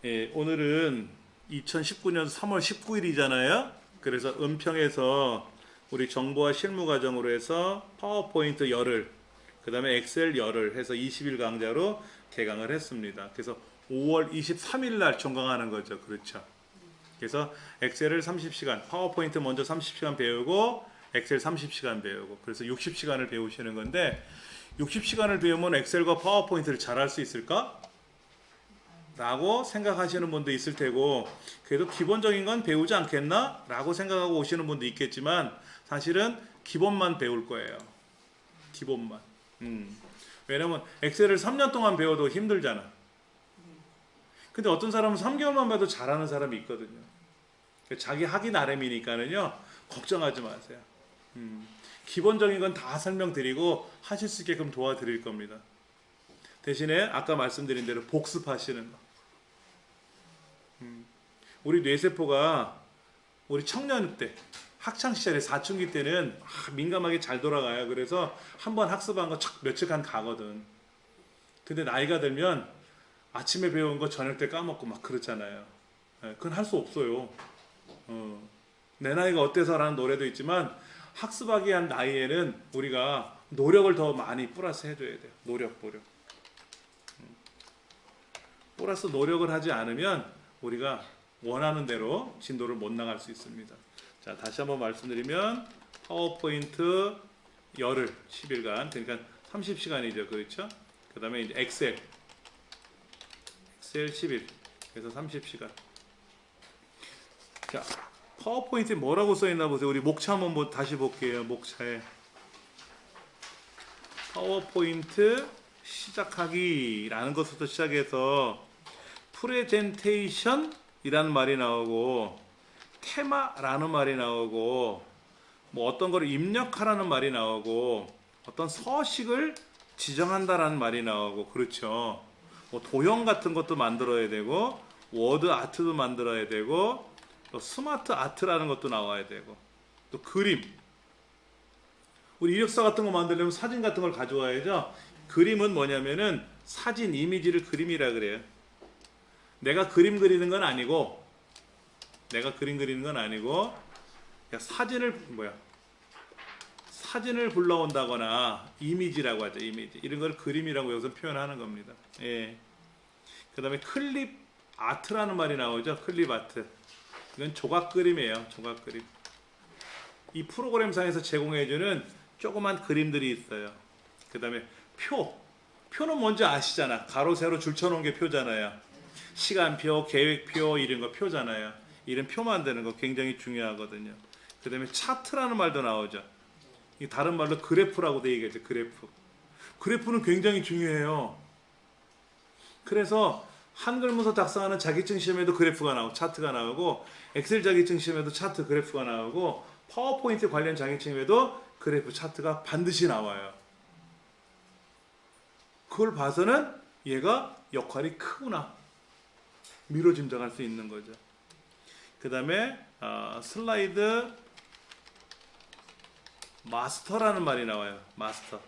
예, 오늘은 2019년 3월 19일이잖아요. 그래서 은평에서 우리 정보화 실무 과정으로 해서 파워포인트 열흘, 그 다음에 엑셀 열흘 해서 20일 강좌로 개강을 했습니다. 그래서 5월 23일 날 종강하는 거죠. 그렇죠. 그래서 엑셀을 30시간, 파워포인트 먼저 30시간 배우고 엑셀 30시간 배우고, 그래서 60시간을 배우시는 건데, 60시간을 배우면 엑셀과 파워포인트를 잘할 수 있을까? 라고 생각하시는 분도 있을 테고, 그래도 기본적인 건 배우지 않겠나? 라고 생각하고 오시는 분도 있겠지만, 사실은 기본만 배울 거예요. 기본만. 왜냐면 엑셀을 3년 동안 배워도 힘들잖아. 근데 어떤 사람은 3개월만 배워도 잘하는 사람이 있거든요. 자기 하기 나름이니까는요, 걱정하지 마세요. 기본적인 건 다 설명드리고 하실 수 있게끔 도와드릴 겁니다. 대신에 아까 말씀드린 대로 복습하시는 거. 우리 뇌세포가 우리 청년 때, 학창시절에 사춘기 때는 민감하게 잘 돌아가요. 그래서 한번 학습한 거 며칠간 가거든. 근데 나이가 들면 아침에 배운 거 저녁 때 까먹고 막 그렇잖아요. 그건 할 수 없어요. 내 나이가 어때서라는 노래도 있지만, 학습하기 한 나이에는 우리가 노력을 더 많이 플러스 해줘야 돼요. 노력. 플러스 노력을 하지 않으면 우리가 원하는 대로 진도를 못 나갈 수 있습니다. 자, 다시 한번 말씀드리면 파워포인트 열흘 10일간, 그러니까 30시간이죠. 그렇죠? 그 다음에 이제 엑셀 10일, 그래서 30시간. 자, 파워포인트에 뭐라고 써있나 보세요. 우리 목차 한번 다시 볼게요. 목차에 파워포인트 시작하기 라는 것부터 시작해서 프레젠테이션 이라는 말이 나오고, 테마라는 말이 나오고, 뭐 어떤 거를 입력하라는 말이 나오고, 어떤 서식을 지정한다라는 말이 나오고, 그렇죠. 뭐 도형 같은 것도 만들어야 되고, 워드 아트도 만들어야 되고, 또 스마트 아트라는 것도 나와야 되고, 또 그림. 우리 이력서 같은 거 만들려면 사진 같은 걸 가져와야죠. 그림은 뭐냐면은 사진, 이미지를 그림이라 그래요. 내가 그림 그리는 건 아니고, 사진을 불러온다거나, 이미지라고 하죠. 이미지. 이런 걸 그림이라고 여기서 표현하는 겁니다. 예. 그 다음에 클립 아트라는 말이 나오죠. 클립 아트. 이건 조각 그림이에요. 조각 그림. 이 프로그램상에서 제공해주는 조그만 그림들이 있어요. 그 다음에 표는 뭔지 아시잖아. 가로 세로 줄 쳐놓은 게 표잖아요. 시간표, 계획표 이런 거 표잖아요. 이런 표 만드는 거 굉장히 중요하거든요. 그 다음에 차트라는 말도 나오죠. 다른 말로 그래프라고도 얘기하죠. 그래프는 굉장히 중요해요. 그래서 한글 문서 작성하는 자격증 시험에도 그래프가 나오고, 차트가 나오고, 엑셀 자격증 시험에도 차트, 그래프가 나오고, 파워포인트 관련 자격증에도 그래프, 차트가 반드시 나와요. 그걸 봐서는 얘가 역할이 크구나, 미뤄짐작할 수 있는 거죠. 그 다음에 슬라이드 마스터라는 말이 나와요. 마스터.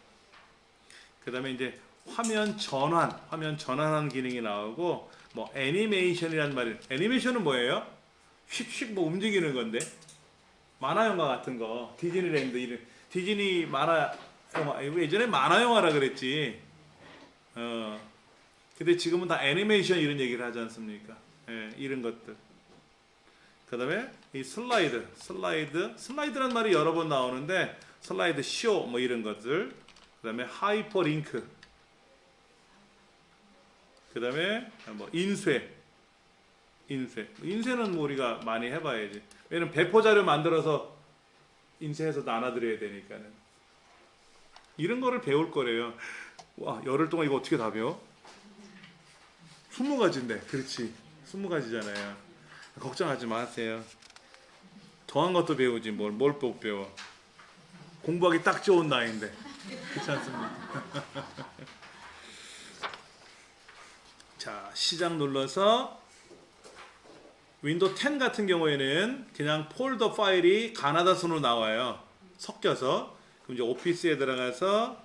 그 다음에 이제 화면 전환하는 기능이 나오고, 뭐 애니메이션이라는 말이, 애니메이션은 뭐예요? 휙휙 뭐 움직이는 건데, 만화 영화 같은 거, 디즈니랜드 이런, 디즈니 만화 영화, 예전에 만화 영화라 그랬지. 근데 지금은 다 애니메이션 이런 얘기를 하지 않습니까? 예, 이런 것들. 그 다음에 이 슬라이드란 말이 여러 번 나오는데, 슬라이드 쇼 뭐 이런 것들. 그 다음에 하이퍼링크. 그 다음에 뭐 인쇄는 뭐 우리가 많이 해봐야지. 왜냐면 배포 자료 만들어서 인쇄해서 나눠드려야 되니까는. 이런 거를 배울 거래요. 와, 열흘 동안 이거 어떻게 다 배워? 20가지인데, 그렇지. 20가지잖아요. 걱정하지 마세요. 더한 것도 배우지 뭘 못 배워. 공부하기 딱 좋은 나이인데. 그렇지 않습니까? 자, 시작 눌러서 윈도우 10 같은 경우에는 그냥 폴더 파일이 가나다 순으로 나와요. 섞여서. 그럼 이제 오피스에 들어가서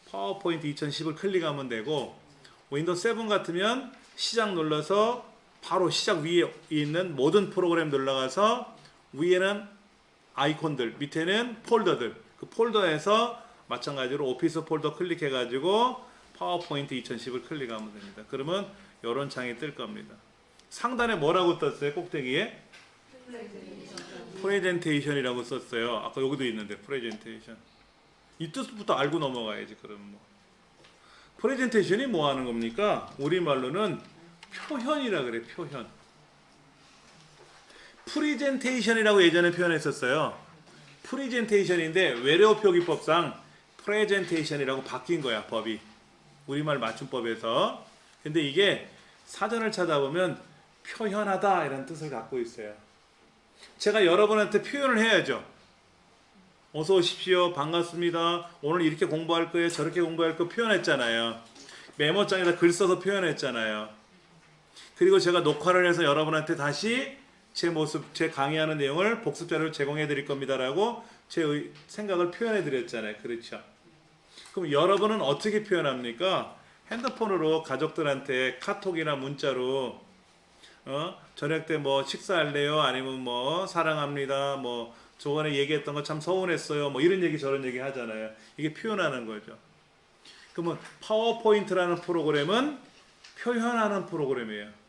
파워포인트 2010을 클릭하면 되고, 윈도우 7 같으면 시작 눌러서 바로 시작 위에 있는 모든 프로그램 들어가서 위에는 아이콘들, 밑에는 폴더들. 그 폴더에서 마찬가지로 오피스 폴더 클릭해가지고 파워포인트 2010을 클릭하면 됩니다. 그러면 이런 창이 뜰 겁니다. 상단에 뭐라고 떴어요? 꼭대기에? 프레젠테이션이라고 썼어요. 아까 여기도 있는데 프레젠테이션. 이 뜻부터 알고 넘어가야지. 그럼 뭐 프레젠테이션이 뭐 하는 겁니까? 우리말로는 표현이라 그래. 표현. 프리젠테이션이라고 예전에 표현했었어요. 프리젠테이션인데 외래어 표기법상 프레젠테이션이라고 바뀐 거야. 법이. 우리말 맞춤법에서. 근데 이게 사전을 찾아보면 표현하다 이런 뜻을 갖고 있어요. 제가 여러분한테 표현을 해야죠. 어서 오십시오. 반갑습니다. 오늘 이렇게 공부할 거예요. 저렇게 공부할 거 표현했잖아요. 메모장에다 글 써서 표현했잖아요. 그리고 제가 녹화를 해서 여러분한테 다시 제 모습, 제 강의하는 내용을 복습 자료를 제공해 드릴 겁니다라고 제 생각을 표현해 드렸잖아요. 그렇죠? 그럼 여러분은 어떻게 표현합니까? 핸드폰으로 가족들한테 카톡이나 문자로 저녁 때 뭐 식사할래요? 아니면 뭐 사랑합니다. 뭐 저번에 얘기했던 거 참 서운했어요. 뭐 이런 얘기 저런 얘기 하잖아요. 이게 표현하는 거죠. 그러면 파워포인트라는 프로그램은 표현하는 프로그램이에요.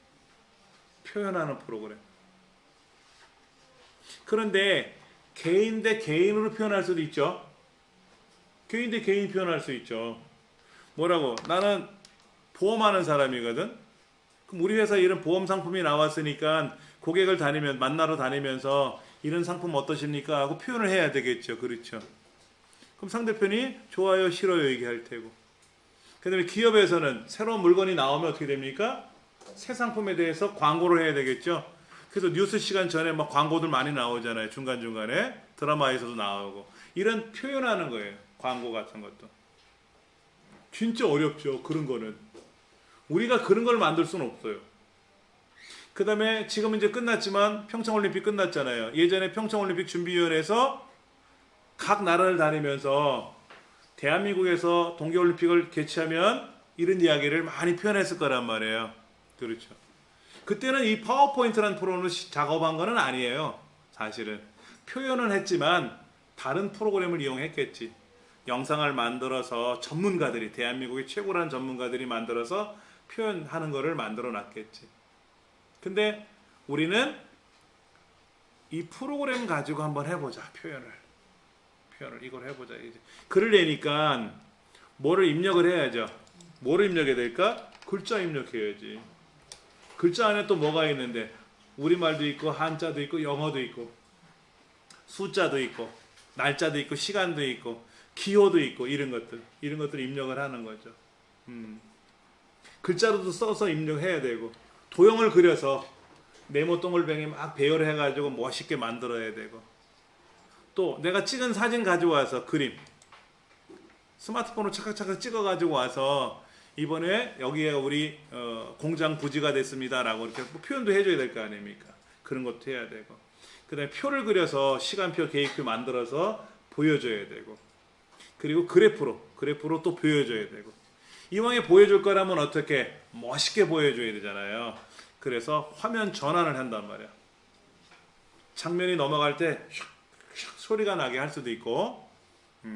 표현하는 프로그램. 그런데 개인 대 개인으로 표현할 수도 있죠. 개인 대 개인 표현할 수 있죠. 뭐라고? 나는 보험하는 사람이거든. 그럼 우리 회사에 이런 보험 상품이 나왔으니까 고객을 만나러 다니면서 이런 상품 어떠십니까? 하고 표현을 해야 되겠죠. 그렇죠. 그럼 상대편이 좋아요, 싫어요 얘기할 테고. 그 다음에 기업에서는 새로운 물건이 나오면 어떻게 됩니까? 새 상품에 대해서 광고를 해야 되겠죠. 그래서 뉴스 시간 전에 막 광고들 많이 나오잖아요. 중간중간에 드라마에서도 나오고. 이런 표현하는 거예요. 광고 같은 것도. 진짜 어렵죠. 그런 거는. 우리가 그런 걸 만들 수는 없어요. 그 다음에 지금은 이제 끝났지만 평창올림픽 끝났잖아요. 예전에 평창올림픽 준비위원회에서 각 나라를 다니면서 대한민국에서 동계올림픽을 개최하면 이런 이야기를 많이 표현했을 거란 말이에요. 그렇죠. 그때는 이 파워포인트라는 프로그램을 작업한 건 아니에요. 사실은. 표현은 했지만 다른 프로그램을 이용했겠지. 영상을 만들어서 전문가들이, 대한민국의 최고라는 전문가들이 만들어서 표현하는 거를 만들어 놨겠지. 근데 우리는 이 프로그램 가지고 한번 해보자. 표현을 이걸 해보자. 이제 글을 내니까 뭐를 입력을 해야죠. 뭐를 입력해야 될까? 글자 입력해야지. 글자 안에 또 뭐가 있는데 우리말도 있고 한자도 있고 영어도 있고 숫자도 있고 날짜도 있고 시간도 있고 기호도 있고 이런 것들 입력을 하는 거죠. 글자로도 써서 입력해야 되고 도형을 그려서 네모 동글뱅이 막 배열을 해가지고 멋있게 만들어야 되고 또 내가 찍은 사진 가져와서 그림 스마트폰으로 착각착각 찍어가지고 와서 이번에 여기에 우리 공장 부지가 됐습니다 라고 이렇게 표현도 해줘야 될 거 아닙니까? 그런 것도 해야 되고 그 다음에 표를 그려서 시간표 계획표 만들어서 보여줘야 되고 그리고 그래프로 또 보여줘야 되고 이왕에 보여줄 거라면 어떻게 멋있게 보여줘야 되잖아요. 그래서 화면 전환을 한단 말이야. 장면이 넘어갈 때 슉슉 소리가 나게 할 수도 있고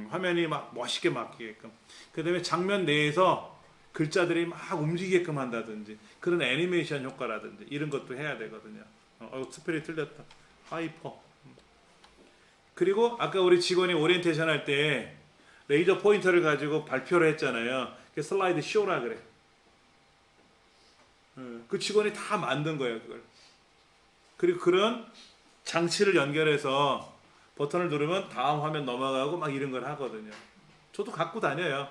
화면이 막 멋있게 바뀌게끔 그 다음에 장면 내에서 글자들이 막 움직이게끔 한다든지 그런 애니메이션 효과라든지 이런 것도 해야 되거든요. 스펠이 틀렸다. 하이퍼. 그리고 아까 우리 직원이 오리엔테이션 할 때 레이저 포인터를 가지고 발표를 했잖아요. 그 슬라이드 쇼라 그래. 그 직원이 다 만든 거예요, 그걸. 그리고 그런 장치를 연결해서 버튼을 누르면 다음 화면 넘어가고 막 이런 걸 하거든요. 저도 갖고 다녀요.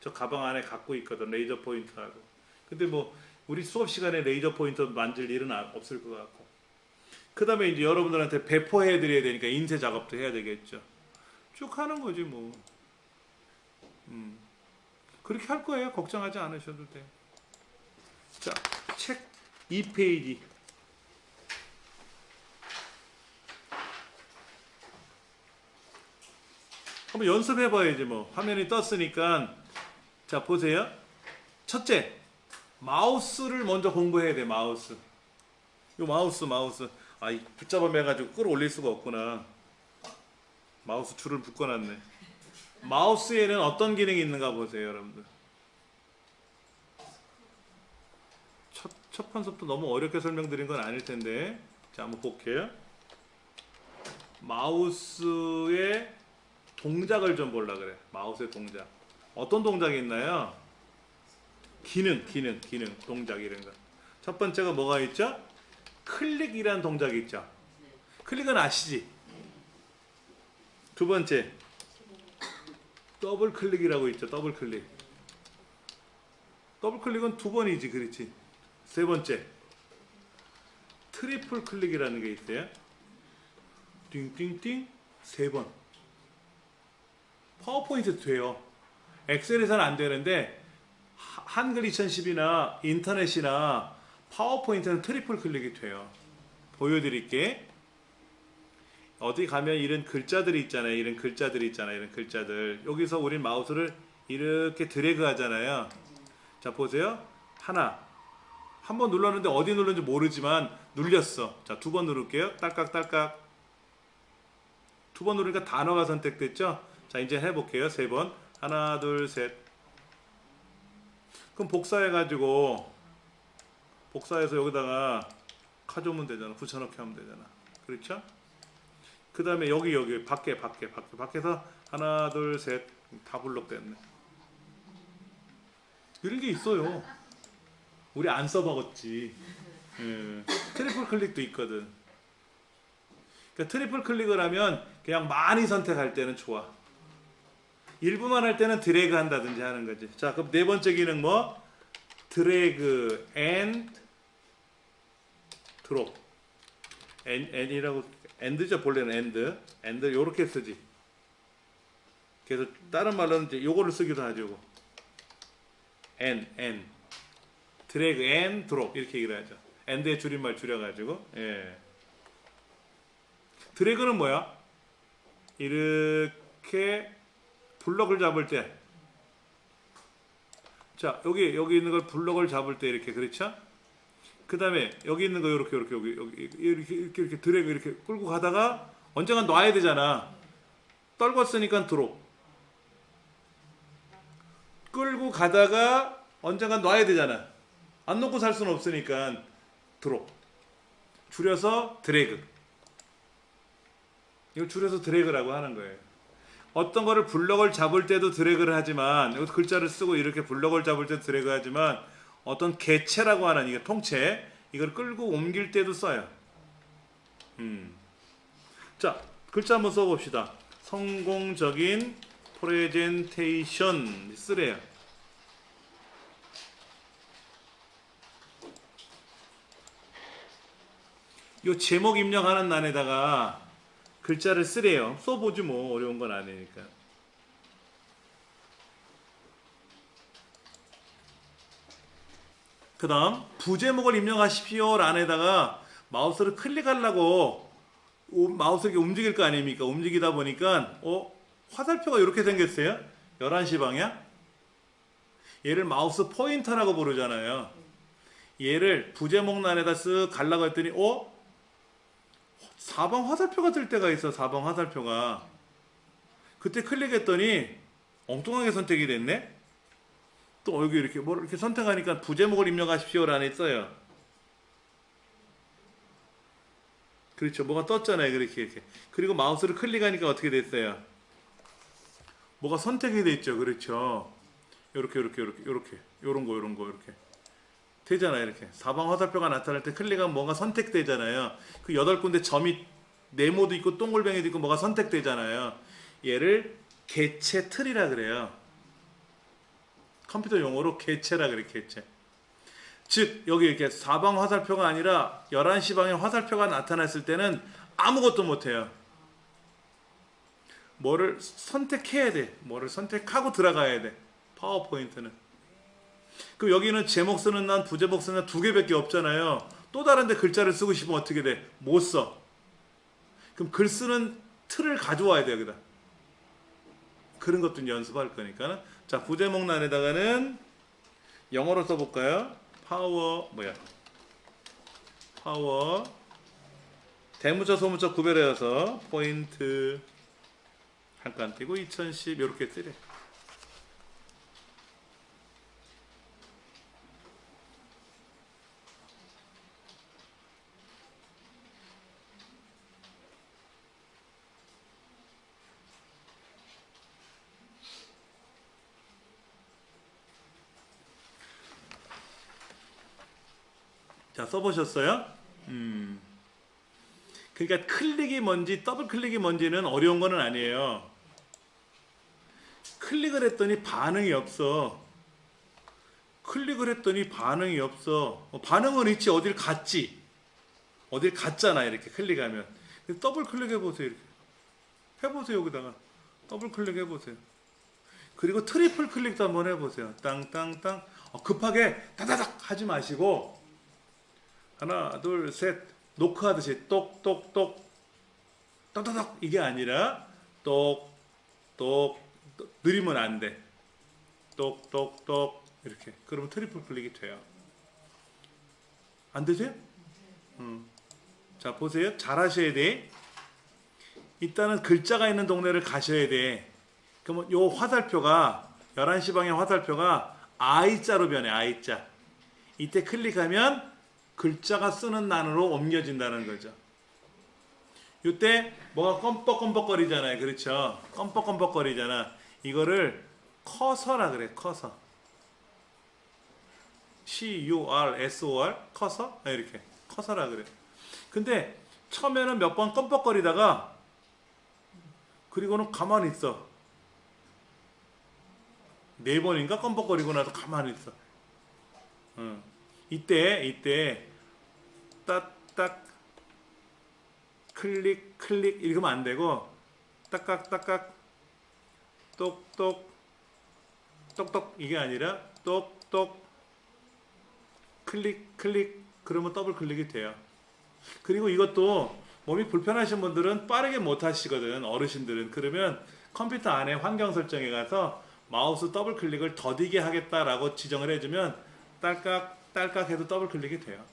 저 가방 안에 갖고 있거든, 레이저 포인터하고. 근데 뭐 우리 수업 시간에 레이저 포인터 만질 일은 없을 것 같고. 그 다음에 이제 여러분들한테 배포해 드려야 되니까 인쇄 작업도 해야 되겠죠. 쭉 하는 거지 뭐. 그렇게 할 거예요. 걱정하지 않으셔도 돼요. 자, 책 2페이지. 한번 연습해 봐야지 뭐. 화면이 떴으니까 자 보세요. 첫째, 마우스를 먼저 공부해야 돼. 마우스. 요 마우스. 아, 이 붙잡아 매가지고 끌어올릴 수가 없구나. 마우스 줄을 묶어놨네. 마우스에는 어떤 기능이 있는가 보세요, 여러분들. 첫 번부터 너무 어렵게 설명드린 건 아닐 텐데. 자, 한번 볼게요. 마우스의 동작을 좀 보려 그래. 마우스의 동작. 어떤 동작이 있나요? 기능, 동작 이런 거. 첫 번째가 뭐가 있죠? 클릭이란 동작이 있죠. 클릭은 아시지? 두 번째, 더블 클릭이라고 있죠. 더블 클릭. 더블 클릭은 두 번이지, 그렇지? 세 번째, 트리플 클릭이라는 게 있어요. 띵띵띵 세 번. 파워포인트 돼요. 엑셀에서는 안 되는데 한글 2010이나 인터넷이나 파워포인트는 트리플 클릭이 돼요. 보여드릴게. 어디 가면 이런 글자들이 있잖아요. 이런 글자들. 여기서 우린 마우스를 이렇게 드래그 하잖아요. 자, 보세요. 하나. 한 번 눌렀는데 어디 눌렀는지 모르지만 눌렸어. 자, 두 번 누를게요. 딸깍딸깍. 두 번 누르니까 단어가 선택됐죠? 자, 이제 해볼게요. 세 번. 하나, 둘, 셋. 그럼 복사해가지고, 복사해서 여기다가 가져오면 되잖아. 붙여넣기 하면 되잖아. 그렇죠? 그 다음에 여기, 밖에서 하나, 둘, 셋. 다 블록됐네. 이런 게 있어요. 우리 안 써먹었지. 트리플 클릭도 있거든. 그러니까 트리플 클릭을 하면 그냥 많이 선택할 때는 좋아. 일부만 할 때는 드래그 한다든지 하는 거지. 자, 그럼 네 번째 기능 뭐? 드래그 앤 드롭. 엔이라고, 엔드죠, 본래는 엔드 요렇게 쓰지. 그래서 다른 말로는 이제 요거를 쓰기도 하죠. 요거. 엔. 드래그 앤 드롭 이렇게 얘기를 하죠. 엔드의 줄임말 줄여가지고. 예. 드래그는 뭐야? 이렇게 블럭을 잡을 때, 자, 여기 있는 걸 블럭을 잡을 때 이렇게, 그렇죠? 그 다음에 여기 있는 거 이렇게 드래그 이렇게 끌고 가다가 언젠간 놔야 되잖아. 떨궜으니까 드롭. 끌고 가다가 언젠간 놔야 되잖아. 안 놓고 살 수는 없으니까 드롭. 줄여서 드래그. 이걸 줄여서 드래그라고 하는 거예요. 어떤 거를 블럭을 잡을 때도 드래그를 하지만, 여기 글자를 쓰고 이렇게 블럭을 잡을 때도 드래그 하지만, 어떤 개체라고 하는, 이게 통째, 이걸 끌고 옮길 때도 써요. 자, 글자 한번 써봅시다. 성공적인 프레젠테이션 쓰래요. 요 제목 입력하는 난에다가 글자를 쓰래요. 써보지 뭐, 어려운 건 아니니까. 그 다음 부제목을 입력하십시오 란에다가 마우스를 클릭하려고 마우스가 움직일 거 아닙니까? 움직이다 보니까 화살표가 이렇게 생겼어요. 11시 방향. 얘를 마우스 포인터라고 부르잖아요. 얘를 부제목 란에다 쓱 가려고 했더니 4번 화살표가 뜰 때가 있어. 4번 화살표가. 그때 클릭했더니 엉뚱하게 선택이 됐네. 또 여기 이렇게 뭐 이렇게 선택하니까 부제목을 입력하십시오라는 써요. 그렇죠. 뭐가 떴잖아요. 이렇게. 그리고 마우스를 클릭하니까 어떻게 됐어요? 뭐가 선택이 됐죠. 그렇죠. 요렇게 요런 거 이렇게 되잖아요. 이렇게 4번 화살표가 나타날 때 클릭하면 뭔가 선택되잖아요. 그 8군데 점이 네모도 있고 동글뱅이도 있고 뭐가 선택되잖아요. 얘를 개체 틀이라 그래요. 컴퓨터 용어로 개체라 그래. 개체. 즉 여기 이렇게 4방 화살표가 아니라 11시 방에 화살표가 나타났을 때는 아무것도 못해요. 뭐를 선택해야 돼. 뭐를 선택하고 들어가야 돼. 파워포인트는. 그럼 여기는 제목 쓰는 난, 부제목 쓰는 난 두 개밖에 없잖아요. 또 다른데 글자를 쓰고 싶으면 어떻게 돼? 못 써. 그럼 글 쓰는 틀을 가져와야 돼. 여기다. 그런 것도 연습할 거니까. 자, 부제목란에다가는 영어로 써볼까요? 파워 대문자 소문자 구별해서 포인트 한 칸 띄고 2010 이렇게 뜨래. 자, 써보셨어요? 그러니까 클릭이 뭔지 더블 클릭이 뭔지는 어려운 거는 아니에요. 클릭을 했더니 반응이 없어. 클릭을 했더니 반응이 없어. 반응은 있지. 어딜 갔지. 어딜 갔잖아. 이렇게 클릭하면. 더블 클릭해보세요. 이렇게. 해보세요. 여기다가. 더블 클릭해보세요. 그리고 트리플 클릭도 한번 해보세요. 땅땅땅. 급하게 다다닥 하지 마시고 하나 둘 셋 노크하듯이 똑똑똑 똑똑똑 이게 아니라 똑똑 느리면 안 돼. 똑똑똑 이렇게. 그러면 트리플 클릭이 돼요. 안 되세요? 자, 보세요. 잘 하셔야 돼. 일단은 글자가 있는 동네를 가셔야 돼. 그러면 요 화살표가 11시 방향 화살표가 I자로 변해. I자. 이때 클릭하면 글자가 쓰는 난으로 옮겨진다는 거죠. 이때 뭐가 껌뻑껌뻑거리잖아요. 그렇죠? 껌뻑껌뻑거리잖아. 이거를 커서라 그래. 커서. C-U-R-S-O-R 커서? 이렇게. 커서라 그래. 근데 처음에는 몇 번 껌뻑거리다가 그리고는 가만히 있어. 4번인가 껌뻑거리고 나서 가만히 있어. 이때 딱딱 클릭 이러면 안 되고 딱깍 똑똑 똑똑 이게 아니라 똑똑 클릭 그러면 더블 클릭이 돼요. 그리고 이것도 몸이 불편하신 분들은 빠르게 못 하시거든. 어르신들은. 그러면 컴퓨터 안에 환경 설정에 가서 마우스 더블 클릭을 더디게 하겠다라고 지정을 해주면 딸깍 해도 더블 클릭이 돼요.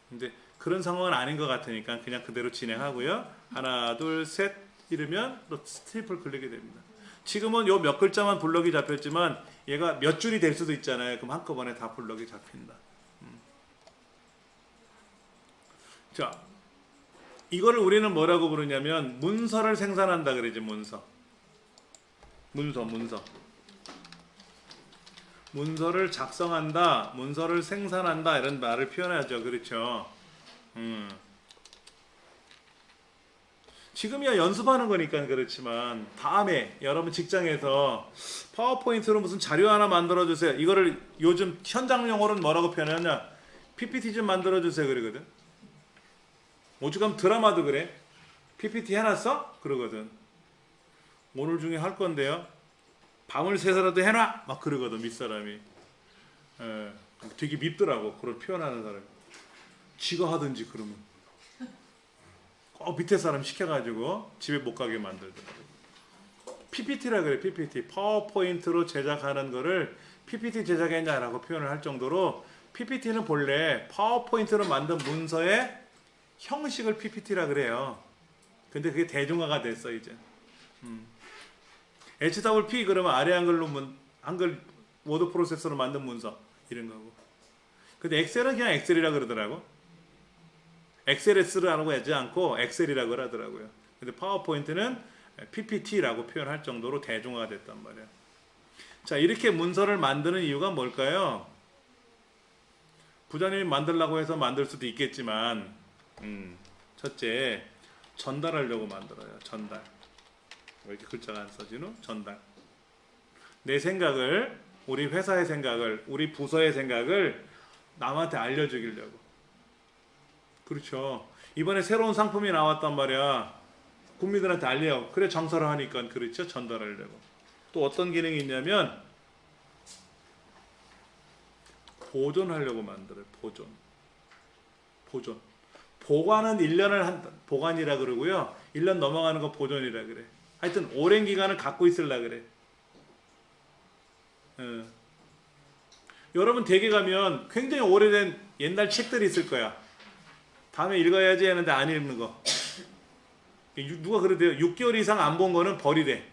근데 그런 상황은 아닌 것 같으니까 그냥 그대로 진행하고요. 하나 둘 셋 이러면 또 트리플 클릭이 됩니다. 지금은 요 몇 글자만 블럭이 잡혔지만 얘가 몇 줄이 될 수도 있잖아요. 그럼 한꺼번에 다 블럭이 잡힌다. 자, 이거를 우리는 뭐라고 부르냐면 문서를 생산한다 그러지. 문서. 문서를 작성한다, 문서를 생산한다 이런 말을 표현하죠. 그렇죠? 지금이야 연습하는 거니까 그렇지만 다음에 여러분 직장에서 파워포인트로 무슨 자료 하나 만들어 주세요. 이거를 요즘 현장 용어로는 뭐라고 표현하냐? PPT 좀 만들어 주세요 그러거든. 오죽하면 드라마도 그래. PPT 해놨어? 그러거든. 오늘 중에 할 건데요. 밤을 새서라도 해놔! 막 그러거든, 밑사람이. 되게 밉더라고, 그걸 표현하는 사람이. 지가 하든지, 그러면. 꼭 밑에 사람 시켜가지고 집에 못 가게 만들더라고. PPT라 그래, PPT. 파워포인트로 제작하는 거를 PPT 제작했냐라고 표현을 할 정도로 PPT는 본래 파워포인트로 만든 문서의 형식을 PPT라 그래요. 근데 그게 대중화가 됐어, 이제. HWP 그러면 아래 한글 워드 프로세서로 만든 문서 이런 거고. 근데 엑셀은 그냥 엑셀이라 그러더라고. XLS라고 하지 않고 엑셀이라고 하더라고요. 근데 파워포인트는 PPT라고 표현할 정도로 대중화가 됐단 말이에요. 자, 이렇게 문서를 만드는 이유가 뭘까요? 부장님이 만들라고 해서 만들 수도 있겠지만 첫째, 전달하려고 만들어요. 전달. 왜 이렇게 글자가 안 써지노? 전달. 내 생각을, 우리 회사의 생각을, 우리 부서의 생각을 남한테 알려주기려고. 그렇죠. 이번에 새로운 상품이 나왔단 말이야. 국민들한테 알려. 그래 장사를 하니까 그렇죠. 전달하려고. 또 어떤 기능이 있냐면 보존하려고 만들어요. 보존. 보관은 1년을 한다. 보관이라 그러고요. 1년 넘어가는 거 보존이라 그래. 하여튼 오랜 기간을 갖고 있으려 그래. 여러분 댁에 가면 굉장히 오래된 옛날 책들이 있을 거야. 다음에 읽어야지 하는데 안 읽는 거. 누가 그러대요. 6개월 이상 안 본 거는 버리래.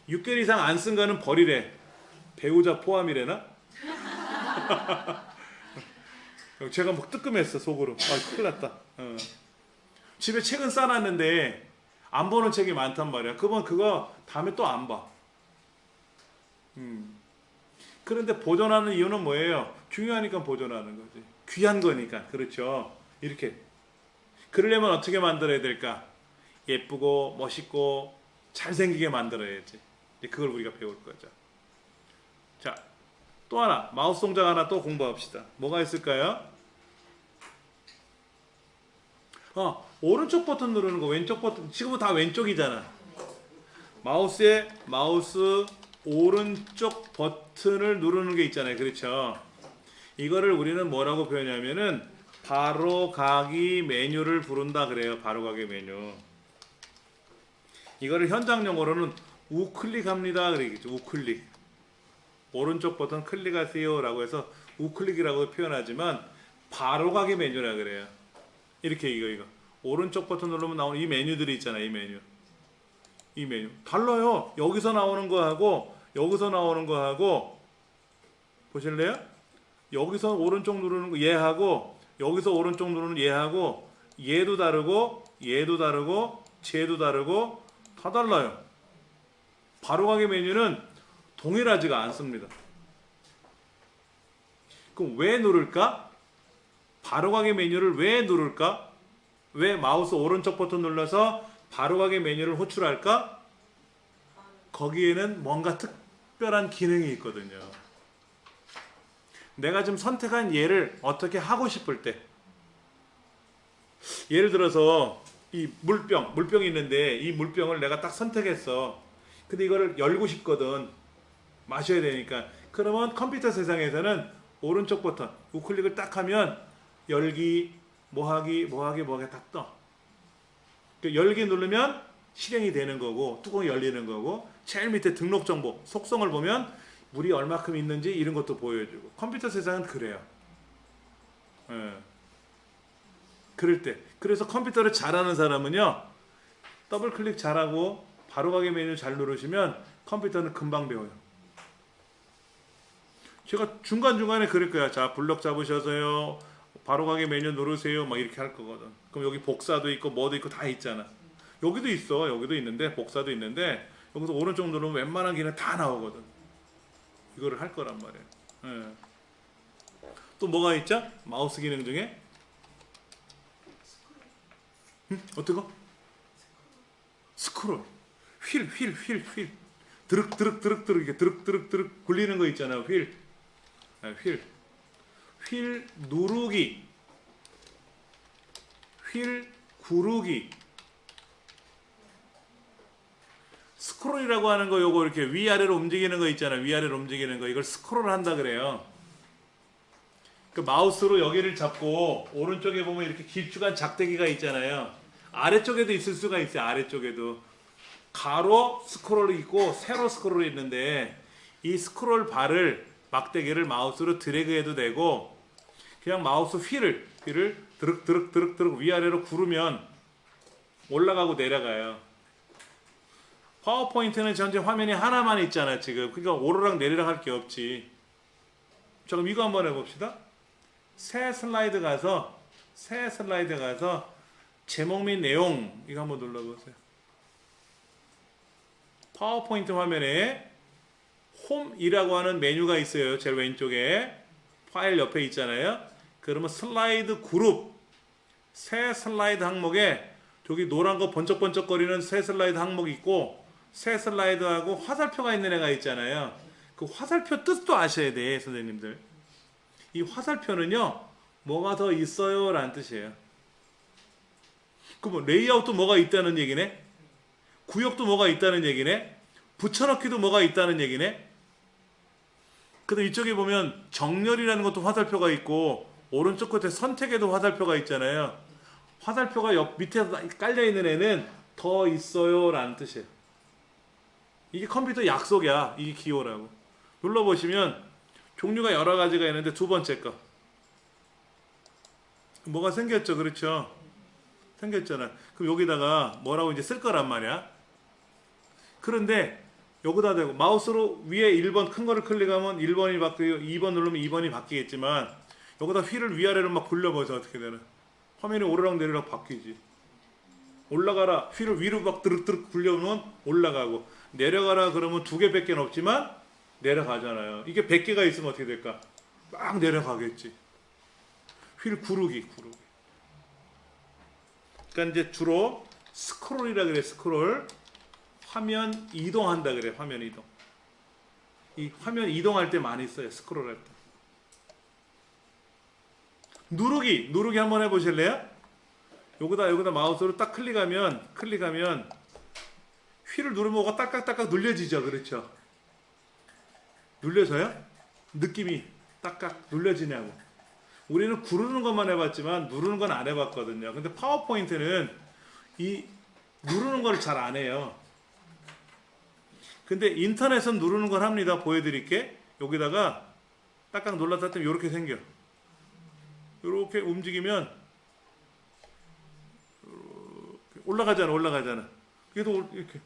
6개월 이상 안 쓴 거는 버리래. 배우자 포함이래나? 제가 막 뜨끔했어 속으로. 아 큰일 났다. 집에 책은 쌓아놨는데 안 보는 책이 많단 말이야. 그건 그거 다음에 또 안 봐. 그런데 보존하는 이유는 뭐예요? 중요하니까 보존하는 거지. 귀한 거니까. 그렇죠. 이렇게. 그러려면 어떻게 만들어야 될까? 예쁘고 멋있고 잘생기게 만들어야지. 그걸 우리가 배울 거죠. 자, 또 하나. 마우스 동작 하나 또 공부합시다. 뭐가 있을까요? 오른쪽 버튼 누르는 거, 왼쪽 버튼. 지금은 다 왼쪽이잖아. 마우스 오른쪽 버튼을 누르는 게 있잖아요. 그렇죠? 이거를 우리는 뭐라고 표현하냐면은 바로 가기 메뉴를 부른다 그래요. 바로 가기 메뉴. 이거를 현장 용어로는 우클릭합니다 그러겠죠. 우클릭. 오른쪽 버튼 클릭하세요 라고 해서 우클릭이라고 표현하지만 바로 가기 메뉴라 그래요. 이렇게 이거 오른쪽 버튼 누르면 나오는 이 메뉴들이 있잖아요. 이 메뉴 달라요. 여기서 나오는 거하고 여기서 나오는 거하고 보실래요? 여기서 오른쪽 누르는 거 얘하고 여기서 오른쪽 누르는 얘하고 얘도 다르고 쟤도 다르고 다 달라요. 바로가기 메뉴는 동일하지가 않습니다. 그럼 왜 누를까? 바로가기 메뉴를 왜 누를까? 왜 마우스 오른쪽 버튼 눌러서 바로가기 메뉴를 호출할까? 거기에는 뭔가 특별한 기능이 있거든요. 내가 지금 선택한 얘를 어떻게 하고 싶을 때, 예를 들어서 이 물병이 있는데 이 물병을 내가 딱 선택했어. 근데 이거를 열고 싶거든. 마셔야 되니까. 그러면 컴퓨터 세상에서는 오른쪽 버튼 우클릭을 딱 하면 열기, 뭐하기 딱 떠. 열기 누르면 실행이 되는 거고 뚜껑이 열리는 거고 제일 밑에 등록 정보, 속성을 보면 물이 얼마큼 있는지 이런 것도 보여주고. 컴퓨터 세상은 그래요. 그럴 때. 그래서 컴퓨터를 잘하는 사람은요, 더블 클릭 잘하고 바로가기 메뉴 잘 누르시면 컴퓨터는 금방 배워요. 제가 중간중간에 그럴 거야. 자, 블럭 잡으셔서요, 바로가기 메뉴 누르세요, 막 이렇게 할 거거든. 그럼 여기 복사도 있고 뭐도 있고 다 있잖아. 여기도 있어. 여기도 있는데, 복사도 있는데, 여기서 오른쪽 누르면 웬만한 기능 다 나오거든. 이거를 할 거란 말이에요. 또 뭐가 있죠? 마우스 기능 중에? 어떻게? 스크롤. 휠. 드륵 이렇게 드륵 굴리는 거 있잖아요. 휠 누르기. 휠 구르기. 스크롤이라고 하는 거 요거 이렇게 위아래로 움직이는 거 있잖아요. 위아래로 움직이는 거. 이걸 스크롤 한다 그래요. 그 마우스로 여기를 잡고 오른쪽에 보면 이렇게 길쭉한 작대기가 있잖아요. 아래쪽에도 있을 수가 있어요. 아래쪽에도 가로 스크롤이 있고 세로 스크롤이 있는데 이 스크롤 바를 막대기를 마우스로 드래그해도 되고 그냥 마우스 휠을 드륵 위아래로 구르면 올라가고 내려가요. 파워포인트는 전체 화면이 하나만 있잖아 지금. 그러니까 오르락 내리락 할 게 없지. 자, 그럼 이거 한번 해봅시다. 새 슬라이드 가서 제목 및 내용 이거 한번 눌러보세요. 파워포인트 화면에 홈이라고 하는 메뉴가 있어요. 제일 왼쪽에 파일 옆에 있잖아요. 그러면 슬라이드 그룹 새 슬라이드 항목에 저기 노란 거 번쩍번쩍거리는 새 슬라이드 항목이 있고 새 슬라이드하고 화살표가 있는 애가 있잖아요. 그 화살표 뜻도 아셔야 돼, 선생님들. 이 화살표는요, 뭐가 더 있어요? 라는 뜻이에요. 그럼 레이아웃도 뭐가 있다는 얘기네? 구역도 뭐가 있다는 얘기네? 붙여넣기도 뭐가 있다는 얘기네? 근데 이쪽에 보면 정렬이라는 것도 화살표가 있고 오른쪽 끝에 선택에도 화살표가 있잖아요. 화살표가 옆 밑에 깔려있는 애는 더 있어요 라는 뜻이에요. 이게 컴퓨터 약속이야. 이게 기호라고. 눌러보시면 종류가 여러 가지가 있는데 두 번째 거. 뭐가 생겼죠? 그렇죠? 생겼잖아. 그럼 여기다가 뭐라고 이제 쓸 거란 말이야. 그런데 여기다 대고 마우스로 위에 1번 큰 거를 클릭하면 1번이 바뀌고 2번 누르면 2번이 바뀌겠지만 여기다 휠을 위아래로 막 굴려보세요. 어떻게 되나. 화면이 오르락 내리락 바뀌지. 올라가라. 휠을 위로 막 드륵드륵 굴려놓으면 올라가고 내려가라 그러면 두 개밖에 없지만 내려가잖아요. 이게 100개가 있으면 어떻게 될까? 막 내려가겠지. 휠 구르기. 그러니까 이제 주로 스크롤이라 그래. 스크롤. 화면 이동한다 그래. 화면 이동. 이 화면 이동할 때 많이 써요. 스크롤할 때. 누르기 한번 해보실래요? 여기다 마우스로 딱 클릭하면 휠을 누르면 뭐가 딱딱딱딱 눌려지죠. 그렇죠? 눌려져요? 느낌이 딱딱 눌려지냐고. 우리는 구르는 것만 해봤지만 누르는 건 안 해봤거든요. 근데 파워포인트는 이 누르는 걸 잘 안 해요. 근데 인터넷은 누르는 걸 합니다. 보여드릴게. 여기다가 딱딱 눌렀다 때문에 이렇게 생겨. 이렇게 움직이면 올라가잖아. 그래도 이렇게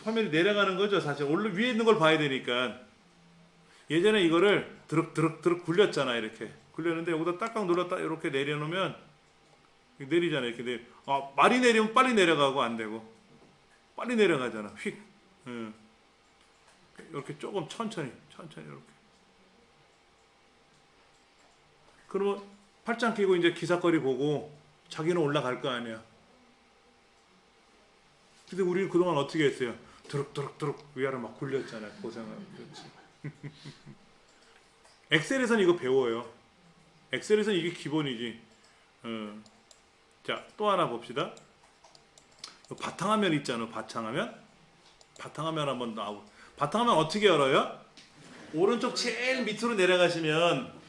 화면이 내려가는 거죠. 사실 위에 있는 걸 봐야 되니까. 예전에 이거를 드륵 굴렸잖아. 이렇게 굴렸는데 여기다 딱딱 눌렀다 이렇게 내려놓으면 내리잖아. 이렇게 많이 내리면 빨리 내려가고 안 되고 빨리 내려가잖아. 휙. 이렇게 조금 천천히 이렇게. 그러면 팔짱 끼고 이제 기사거리 보고 자기는 올라갈 거 아니야. 근데 우리는 그동안 어떻게 했어요? 드륵 위아래 막 굴렸잖아요. 고생하고. 그렇지. 엑셀에서는 이거 배워요. 엑셀에서는 이게 기본이지. 자, 또 하나 봅시다. 바탕화면 있잖아. 바탕화면 한번 나오고. 바탕화면 어떻게 열어요? 오른쪽 제일 밑으로 내려가시면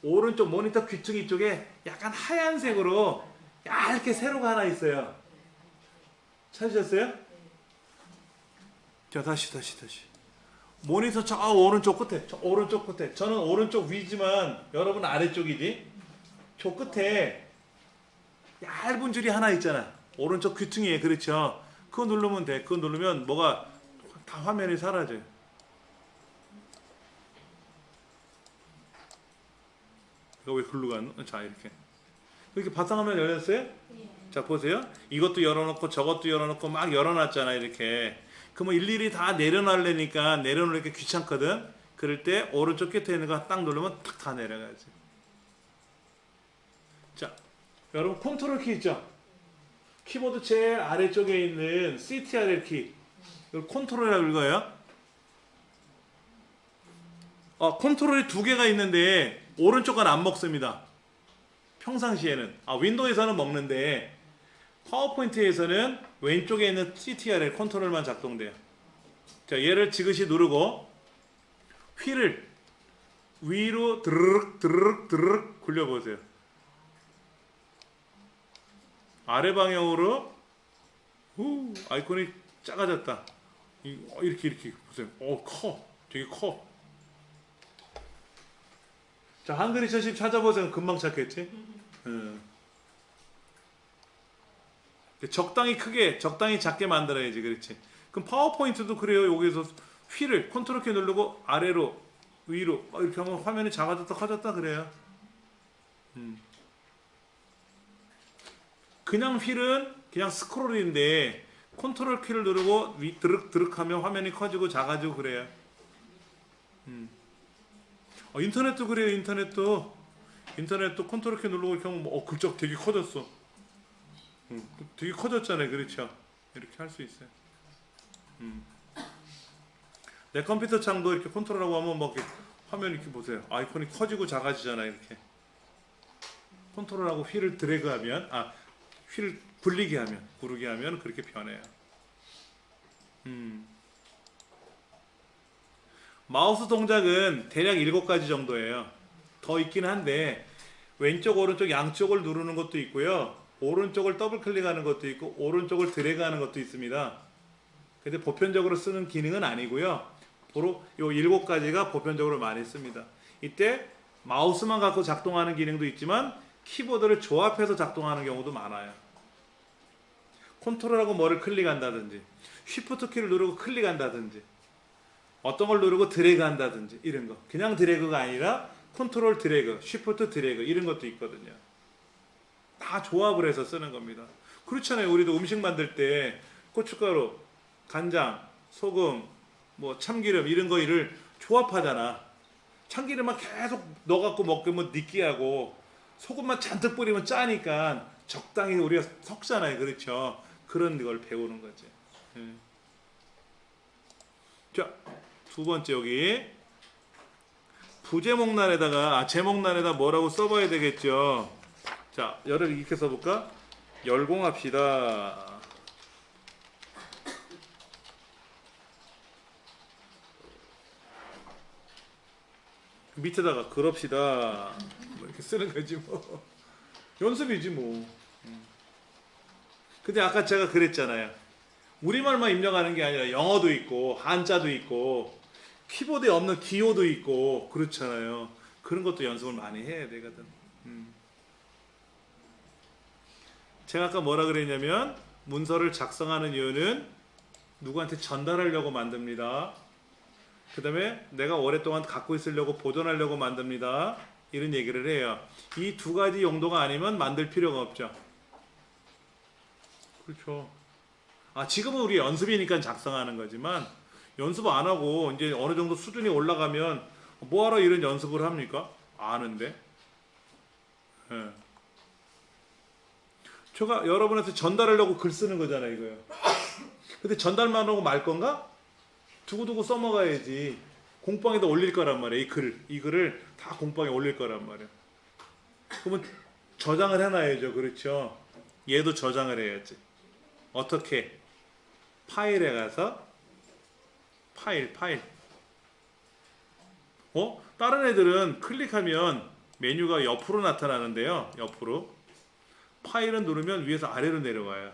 오른쪽 모니터 귀퉁이 쪽에 약간 하얀색으로 얇게 세로가 하나 있어요. 찾으셨어요? 자, 다시. 모니터 저 오른쪽 끝에. 저는 오른쪽 위지만 여러분 아래쪽이지. 저 끝에 얇은 줄이 하나 있잖아. 오른쪽 귀퉁이에. 그렇죠. 그거 누르면 돼. 그거 누르면 뭐가 다 화면이 사라져요. 이거 왜 글로 갔노? 자, 이렇게 바탕화면 열렸어요? 네. 자, 보세요. 이것도 열어놓고 저것도 열어놓고 막 열어놨잖아. 이렇게. 그러면 일일이 다 내려놓으려니까 내려놓으니까 귀찮거든. 그럴 때 오른쪽 끝에 있는 거 딱 누르면 탁 다 내려가지. 자, 여러분 컨트롤 키 있죠? 키보드 제일 아래쪽에 있는 CTRL 키. 이걸 컨트롤이라고 읽어요. 컨트롤이 두 개가 있는데 오른쪽은 안 먹습니다. 평상시에는. 윈도우에서는 먹는데 파워포인트에서는 왼쪽에 있는 CTRL 컨트롤만 작동돼요. 자, 얘를 지그시 누르고 휠을 위로 드르륵 굴려보세요. 아래 방향으로 아이콘이 작아졌다. 이렇게 보세요. 커. 되게 커. 자, 한글이 처신 찾아보세요. 금방 찾겠지? 적당히 크게, 적당히 작게 만들어야지. 그렇지? 그럼 파워포인트도 그래요. 여기서 휠을 컨트롤 키 누르고 아래로, 위로 이렇게 하면 화면이 작아졌다 커졌다 그래요. 그냥 휠은 그냥 스크롤인데 컨트롤 키를 누르고 드륵 하면 화면이 커지고 작아지고 그래요. 인터넷도 그래요. 인터넷도 컨트롤 키 누르고 이렇게 하면 글자 되게 커졌어. 되게 커졌잖아요. 그렇죠? 이렇게 할 수 있어요. 내 컴퓨터 창도 이렇게 컨트롤하고 하면 막 이렇게 화면 이렇게 보세요. 아이콘이 커지고 작아지잖아요. 이렇게 컨트롤하고 휠을 드래그하면 휠을 굴리게 하면 구르게 하면 그렇게 변해요. 마우스 동작은 대략 7가지 정도예요. 더 있긴 한데 왼쪽 오른쪽 양쪽을 누르는 것도 있고요. 오른쪽을 더블 클릭하는 것도 있고 오른쪽을 드래그하는 것도 있습니다. 근데 보편적으로 쓰는 기능은 아니고요. 바로 요 7가지가 보편적으로 많이 씁니다. 이때 마우스만 갖고 작동하는 기능도 있지만 키보드를 조합해서 작동하는 경우도 많아요. 컨트롤하고 뭐를 클릭한다든지 쉬프트 키를 누르고 클릭한다든지 어떤 걸 누르고 드래그 한다든지 이런 거. 그냥 드래그가 아니라 컨트롤 드래그, 쉬프트 드래그 이런 것도 있거든요. 다 조합을 해서 쓰는 겁니다. 그렇잖아요. 우리도 음식 만들 때 고춧가루, 간장, 소금, 뭐 참기름 이런 거를 조합하잖아. 참기름만 계속 넣어갖고 먹으면 느끼하고 소금만 잔뜩 뿌리면 짜니까 적당히 우리가 섞잖아요. 그렇죠. 그런 걸 배우는 거지. 자, 두 번째 여기 부제목란에다가 제목란에다 뭐라고 써봐야 되겠죠. 자, 열을 이렇게 써볼까? 열공합시다. 밑에다가 그럽시다. 뭐 이렇게 쓰는 거지 뭐. 연습이지 뭐. 근데 아까 제가 그랬잖아요. 우리말만 입력하는 게 아니라 영어도 있고 한자도 있고 키보드에 없는 기호도 있고 그렇잖아요. 그런 것도 연습을 많이 해야 되거든. 제가 아까 뭐라 그랬냐면 문서를 작성하는 이유는 누구한테 전달하려고 만듭니다. 그 다음에 내가 오랫동안 갖고 있으려고 보존하려고 만듭니다. 이런 얘기를 해요. 이 두 가지 용도가 아니면 만들 필요가 없죠. 그렇죠. 지금은 우리 연습이니까 작성하는 거지만 연습 안 하고 이제 어느 정도 수준이 올라가면 뭐하러 이런 연습을 합니까? 아는데. 예. 제가 여러분한테 전달하려고 글 쓰는 거잖아요, 이거요. 근데 전달만 하고 말 건가? 두고두고 써먹어야지. 공방에다 올릴 거란 말이에요. 이 글을 다 공방에 올릴 거란 말이에요. 그러면 저장을 해놔야죠. 그렇죠. 얘도 저장을 해야지. 어떻게? 파일에 가서 파일. 다른 애들은 클릭하면 메뉴가 옆으로 나타나는데요. 옆으로. 파일은 누르면 위에서 아래로 내려와요.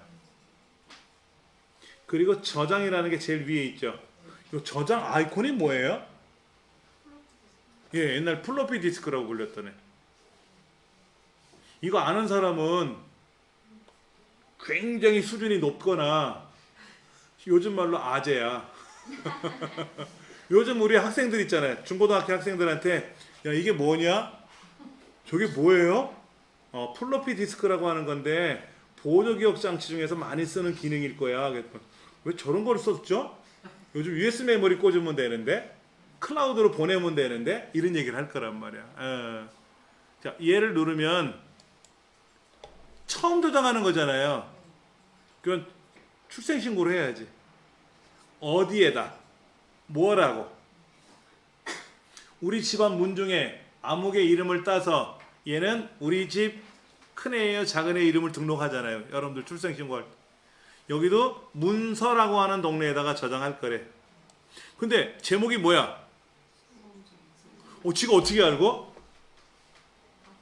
그리고 저장이라는 게 제일 위에 있죠. 이 저장 아이콘이 뭐예요? 예, 옛날 플로피 디스크라고 불렸더니. 이거 아는 사람은 굉장히 수준이 높거나 요즘 말로 아재야. 요즘 우리 학생들 있잖아요. 중고등학교 학생들한테 야 이게 뭐냐? 저게 뭐예요? 플로피 디스크라고 하는 건데 보조기억 장치 중에서 많이 쓰는 기능일 거야. 왜 저런 걸 썼죠? 요즘 USB 메모리 꽂으면 되는데 클라우드로 보내면 되는데 이런 얘기를 할 거란 말이야. 자, 얘를 누르면 처음 저장하는 거잖아요. 그건 출생신고를 해야지. 어디에다 뭐라고 우리 집안 문 중에 아무개 이름을 따서 얘는 우리 집 큰애예요 작은애 이름을 등록하잖아요. 여러분들 출생신고할 때 여기도 문서라고 하는 동네에다가 저장할 거래. 근데 제목이 뭐야? 지가 어떻게 알고?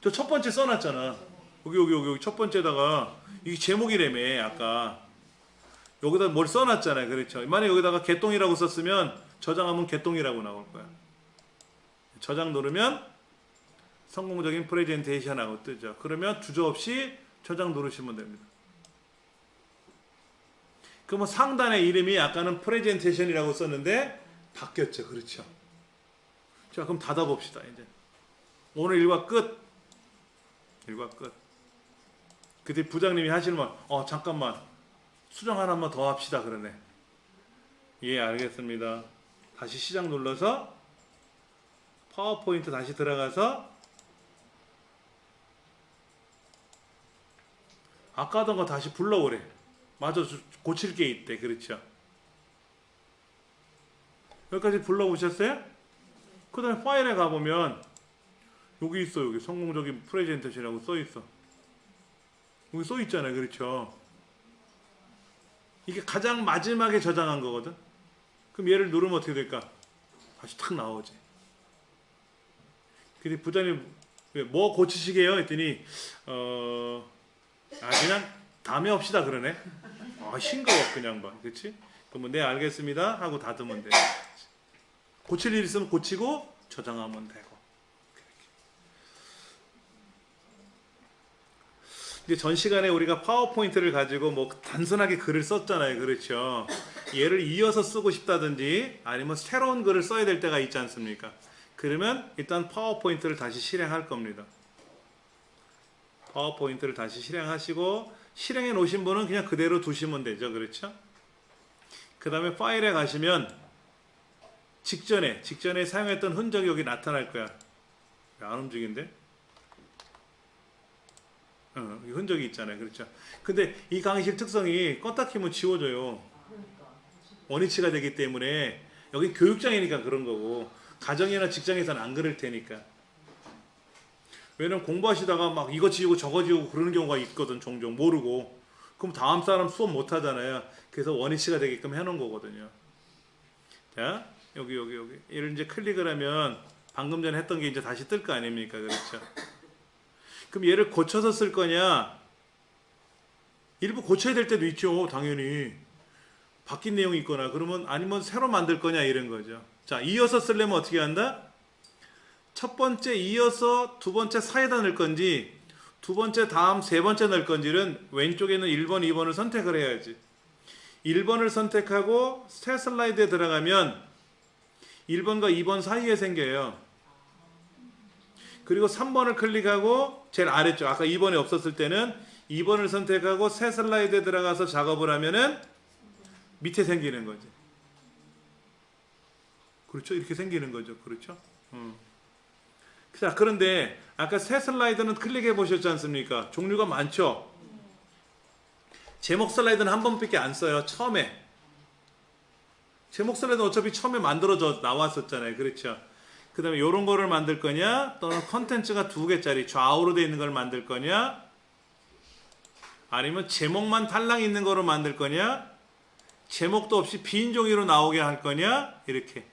저 첫 번째 써놨잖아. 여기 첫 번째다가 이게 제목이라며. 아까 여기다 뭘 써놨잖아요. 그렇죠. 만약 여기다가 개똥이라고 썼으면 저장하면 개똥이라고 나올 거야. 저장 누르면 성공적인 프레젠테이션하고 뜨죠. 그러면 주저없이 저장 누르시면 됩니다. 그러면 상단의 이름이 아까는 프레젠테이션이라고 썼는데 바뀌었죠. 그렇죠. 자, 그럼 닫아봅시다. 이제 오늘 일과 끝. 그때 부장님이 하시는 말, 잠깐만 수정 하나만 더 합시다 그러네. 예, 알겠습니다. 다시 시작 눌러서 파워포인트 다시 들어가서 아까 하던 거 다시 불러오래. 맞아, 고칠 게 있대. 그렇죠. 여기까지 불러오셨어요? 그 다음에 파일에 가보면 여기 있어. 여기 성공적인 프레젠테이션이라고 써있어. 여기 써있잖아요. 그렇죠. 이게 가장 마지막에 저장한 거거든. 그럼 얘를 누르면 어떻게 될까? 다시 탁 나오지. 근데 부장님 뭐 고치시게요? 했더니 그냥 다음에 합시다 그러네. 싱거워 그냥 봐. 그렇지? 그러면 네 알겠습니다 하고 닫으면 돼. 고칠 일 있으면 고치고 저장하면 되고. 이제 전 시간에 우리가 파워포인트를 가지고 뭐 단순하게 글을 썼잖아요. 그렇죠? 얘를 이어서 쓰고 싶다든지 아니면 새로운 글을 써야 될 때가 있지 않습니까? 그러면 일단 파워포인트를 다시 실행할 겁니다. 파워포인트를 다시 실행하시고 실행해 놓으신 분은 그냥 그대로 두시면 되죠. 그렇죠? 그 다음에 파일에 가시면 직전에 사용했던 흔적이 여기 나타날 거야. 왜 안 움직인데? 흔적이 있잖아요. 그렇죠? 근데 이 강의실 특성이 껐다 키면 지워져요. 원위치가 되기 때문에 여기 교육장이니까 그런 거고 가정이나 직장에서는 안 그럴 테니까. 왜냐면 공부하시다가 막 이거 지우고 저거 지우고 그러는 경우가 있거든. 종종 모르고. 그럼 다음 사람 수업 못 하잖아요. 그래서 원위치가 되게끔 해놓은 거거든요. 자, 여기 얘를 이제 클릭을 하면 방금 전에 했던 게 이제 다시 뜰 거 아닙니까? 그렇죠? 그럼 얘를 고쳐서 쓸 거냐? 일부 고쳐야 될 때도 있죠. 당연히. 바뀐 내용이 있거나 그러면 아니면 새로 만들 거냐 이런 거죠. 자, 이어서 쓰려면 어떻게 한다? 첫 번째 이어서 두 번째 사이에다 넣을 건지 두 번째 다음 세 번째 넣을 건지는 왼쪽에 있는 1번, 2번을 선택을 해야지. 1번을 선택하고 새 슬라이드에 들어가면 1번과 2번 사이에 생겨요. 그리고 3번을 클릭하고 제일 아래쪽 아까 2번이 없었을 때는 2번을 선택하고 새 슬라이드에 들어가서 작업을 하면은 밑에 생기는 거죠. 그렇죠? 이렇게 생기는 거죠. 그렇죠? 자, 그런데 아까 새 슬라이드는 클릭해 보셨지 않습니까? 종류가 많죠? 제목 슬라이드는 한 번밖에 안 써요. 처음에. 제목 슬라이드는 어차피 처음에 만들어져 나왔었잖아요. 그렇죠? 그 다음에 이런 거를 만들 거냐 또는 컨텐츠가 2개짜리 좌우로 되어 있는 걸 만들 거냐 아니면 제목만 달랑 있는 거로 만들 거냐 제목도 없이 빈 종이로 나오게 할 거냐 이렇게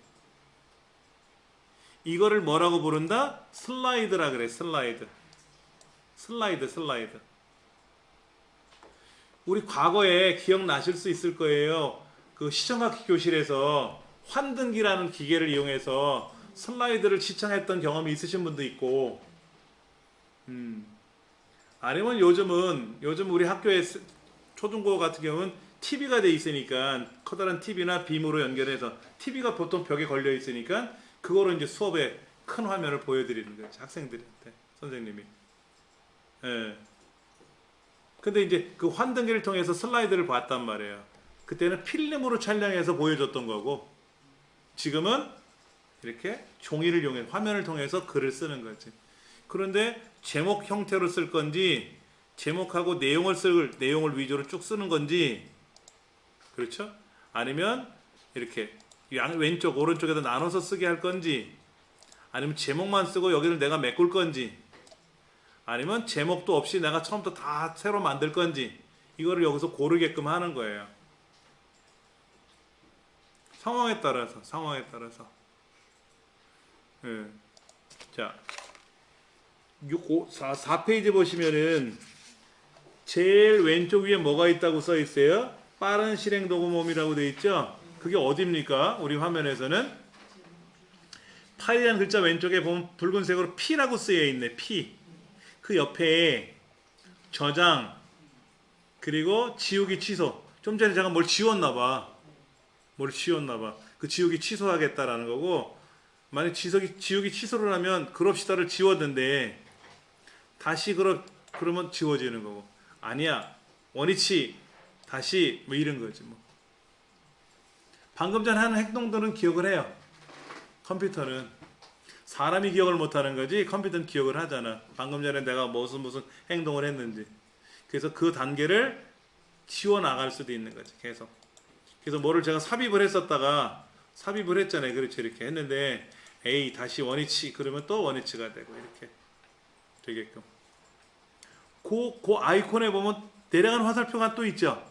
이거를 뭐라고 부른다? 슬라이드라 그래. 슬라이드. 우리 과거에 기억나실 수 있을 거예요. 그 시청학 교실에서 환등기라는 기계를 이용해서 슬라이드를 시청했던 경험이 있으신 분도 있고 아니면 요즘 우리 학교에 초중고 같은 경우는 TV가 돼 있으니까 커다란 TV나 빔으로 연결해서 TV가 보통 벽에 걸려 있으니까 그거를 이제 수업에 큰 화면을 보여드리는 거예요. 학생들한테 선생님이. 예. 근데 이제 그 환등기를 통해서 슬라이드를 봤단 말이에요. 그때는 필름으로 촬영해서 보여줬던 거고 지금은 이렇게 종이를 이용해 화면을 통해서 글을 쓰는 거지. 그런데 제목 형태로 쓸 건지 제목하고 내용을 위주로 쭉 쓰는 건지 그렇죠? 아니면 이렇게 왼쪽 오른쪽에다 나눠서 쓰게 할 건지 아니면 제목만 쓰고 여기를 내가 메꿀 건지 아니면 제목도 없이 내가 처음부터 다 새로 만들 건지 이거를 여기서 고르게끔 하는 거예요. 상황에 따라서 예. 자 4페이지 보시면은 제일 왼쪽 위에 뭐가 있다고 써 있어요? 빠른 실행 도구 모음이라고 되어 있죠? 그게 어디입니까? 우리 화면에서는 파일이라는 글자 왼쪽에 보면 붉은색으로 P라고 쓰여 있네. P. 그 옆에 저장 그리고 지우기 취소. 좀 전에 제가 뭘 지웠나 봐. 그 지우기 취소하겠다라는 거고 만약 지우기 취소를 하면 그럽시다를 지웠는데 다시 그러면 지워지는 거고 아니야 원위치 다시 뭐 이런 거지 뭐. 방금 전 하는 행동들은 기억을 해요. 컴퓨터는 사람이 기억을 못하는 거지 컴퓨터는 기억을 하잖아. 방금 전에 내가 무슨 행동을 했는지. 그래서 그 단계를 지워 나갈 수도 있는 거지 계속. 그래서 뭐를 제가 삽입을 했었다가 삽입을 했잖아요. 그렇죠. 이렇게 했는데 A 다시 원위치 그러면 또 원위치가 되고 이렇게 되게끔. 그 아이콘에 보면 내려가는 화살표가 또 있죠.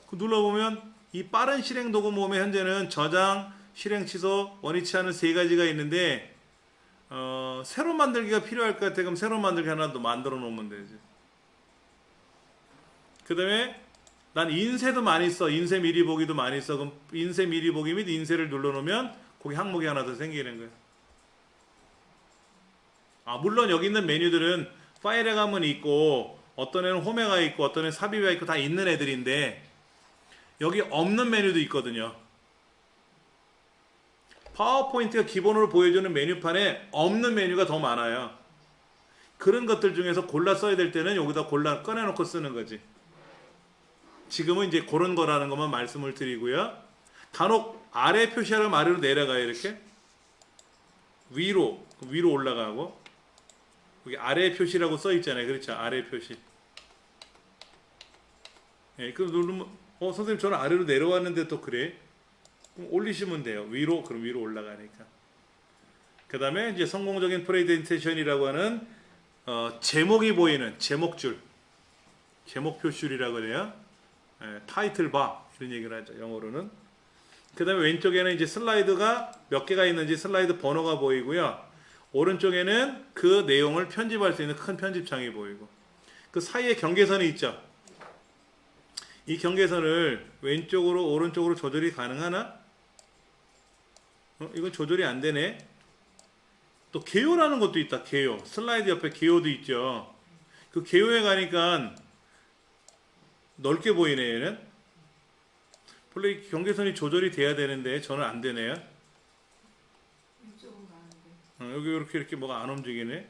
그 눌러보면 이 빠른 실행 도구 모음의 현재는 저장, 실행 취소, 원위치하는 3가지가 있는데 새로 만들기가 필요할 것 같아. 그럼 새로 만들기 하나 더 만들어 놓으면 되지. 그 다음에 난 인쇄도 많이 써. 인쇄 미리 보기도 많이 써. 그럼 인쇄 미리 보기 및 인쇄를 눌러놓으면 거기 항목이 하나 더 생기는 거예요. 물론 여기 있는 메뉴들은 파일에 가면 있고 어떤 애는 홈에 가 있고 어떤 애는 삽입에 있고 다 있는 애들인데 여기 없는 메뉴도 있거든요. 파워포인트가 기본으로 보여주는 메뉴판에 없는 메뉴가 더 많아요. 그런 것들 중에서 골라 써야 될 때는 여기다 골라 꺼내놓고 쓰는 거지. 지금은 이제 그런 거라는 것만 말씀을 드리고요. 간혹 아래 표시하면 아래로 내려가요. 이렇게 위로 올라가고 여기 아래 표시라고 써 있잖아요. 그렇죠? 아래 표시. 예, 그 누르면 선생님 저는 아래로 내려왔는데 또 그래? 그럼 올리시면 돼요. 그럼 위로 올라가니까. 그 다음에 이제 성공적인 프레젠테이션이라고 하는 제목이 보이는 제목줄, 제목 표시라고 그래요. 타이틀 바 이런 얘기를 하죠. 영어로는. 그 다음에 왼쪽에는 이제 슬라이드가 몇 개가 있는지 슬라이드 번호가 보이고요. 오른쪽에는 그 내용을 편집할 수 있는 큰 편집창이 보이고 그 사이에 경계선이 있죠. 이 경계선을 왼쪽으로 오른쪽으로 조절이 가능하나? 이건 조절이 안 되네. 또 개요라는 것도 있다. 개요. 슬라이드 옆에 개요도 있죠. 그 개요에 가니까 넓게 보이네. 얘는 원래 이 경계선이 조절이 돼야 되는데 저는 안 되네요. 여기 이렇게 뭐가 안 움직이네.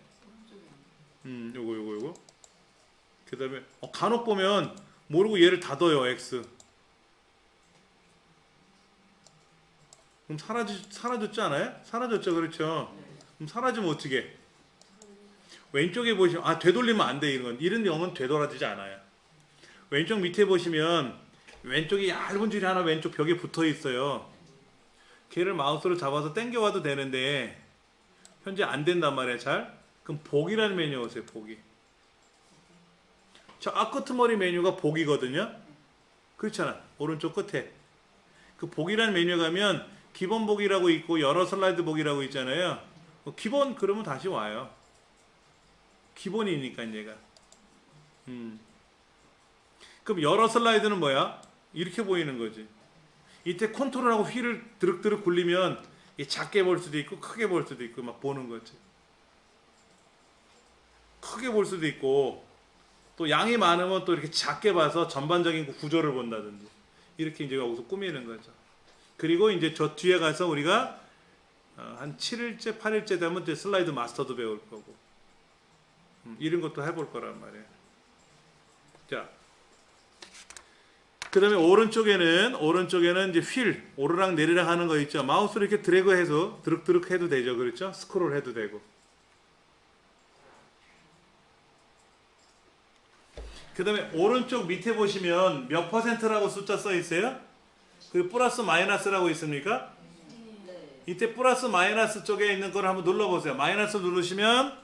요거. 그 다음에 간혹 보면 모르고 얘를 닫아요. X. 그럼 사라졌지 않아요? 사라졌죠. 그렇죠. 그럼 사라지면 어떻게? 왼쪽에 보시면 되돌리면 안 돼. 이런 영은 되돌아지지 않아요. 왼쪽 밑에 보시면 왼쪽에 얇은 줄이 하나 왼쪽 벽에 붙어 있어요. 걔를 마우스로 잡아서 당겨와도 되는데 현재 안 된단 말이에요. 잘. 그럼 복이라는 메뉴 오세요. 복이. 저 앞끝머리 메뉴가 복이거든요. 그렇잖아. 오른쪽 끝에. 그 복이라는 메뉴에 가면 기본 복이라고 있고 여러 슬라이드 복이라고 있잖아요. 기본 그러면 다시 와요. 기본이니까 얘가. 그럼 여러 슬라이드는 뭐야? 이렇게 보이는 거지. 이때 컨트롤하고 휠을 드륵드륵 굴리면 작게 볼 수도 있고 크게 볼 수도 있고 막 보는 거지. 크게 볼 수도 있고 또 양이 많으면 또 이렇게 작게 봐서 전반적인 구조를 본다든지 이렇게 이제 여기서 꾸미는 거죠. 그리고 이제 저 뒤에 가서 우리가 한 7일째, 8일째 되면 이제 슬라이드 마스터도 배울 거고 이런 것도 해볼 거란 말이에요. 자, 그 다음에 오른쪽에는 이제 휠, 오르락 내리락 하는 거 있죠. 마우스를 이렇게 드래그해서 드륵드륵 해도 되죠. 그렇죠? 스크롤 해도 되고. 그 다음에 오른쪽 밑에 보시면 몇 퍼센트라고 숫자 써 있어요? 그리고 플러스 마이너스라고 있습니까? 이때 플러스 마이너스 쪽에 있는 걸 한번 눌러보세요. 마이너스 누르시면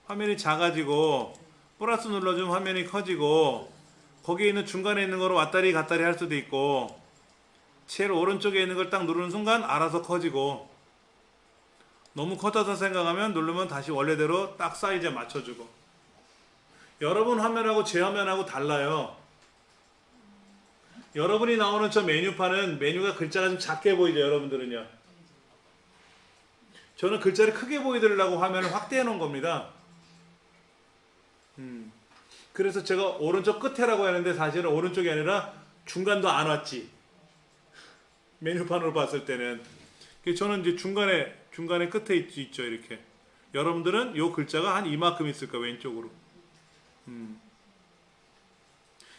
화면이 작아지고 플러스 눌러주면 화면이 커지고 거기에 있는 중간에 있는 거로 왔다리 갔다리 할 수도 있고 제일 오른쪽에 있는 걸 딱 누르는 순간 알아서 커지고 너무 커져서 생각하면 누르면 다시 원래대로 딱 사이즈에 맞춰주고 여러분 화면하고 제 화면하고 달라요. 여러분이 나오는 저 메뉴판은 메뉴가 글자가 좀 작게 보이죠. 여러분들은요. 저는 글자를 크게 보이더라고 화면을 확대해 놓은 겁니다. 그래서 제가 오른쪽 끝에라고 했는데 사실은 오른쪽이 아니라 중간도 안 왔지. 메뉴판으로 봤을 때는. 저는 이제 중간에 끝에 있죠. 이렇게. 여러분들은 요 글자가 한 이만큼 있을 거예요. 왼쪽으로.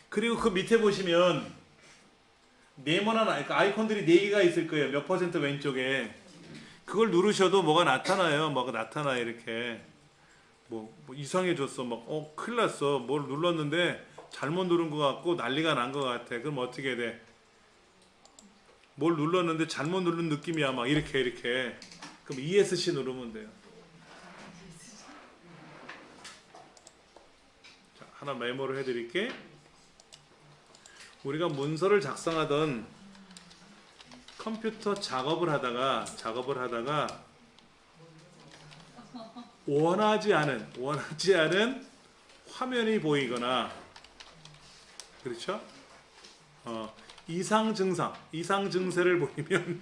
그리고 그 밑에 보시면 네모난 아이콘들이 4개가 있을 거예요. 몇 퍼센트 왼쪽에. 그걸 누르셔도 뭐가 나타나요. 뭐가 나타나요. 이렇게. 뭐 이상해졌어. 큰일 났어. 뭘 눌렀는데 잘못 누른 것 같고 난리가 난 것 같아. 그럼 어떻게 돼? 뭘 눌렀는데 잘못 누른 느낌이야. 막 이렇게. 그럼 ESC 누르면 돼요. 자, 하나 메모를 해드릴게. 우리가 문서를 작성하던 컴퓨터 작업을 하다가 원하지 않은 화면이 보이거나 그렇죠? 이상 증상, 이상 증세를 보이면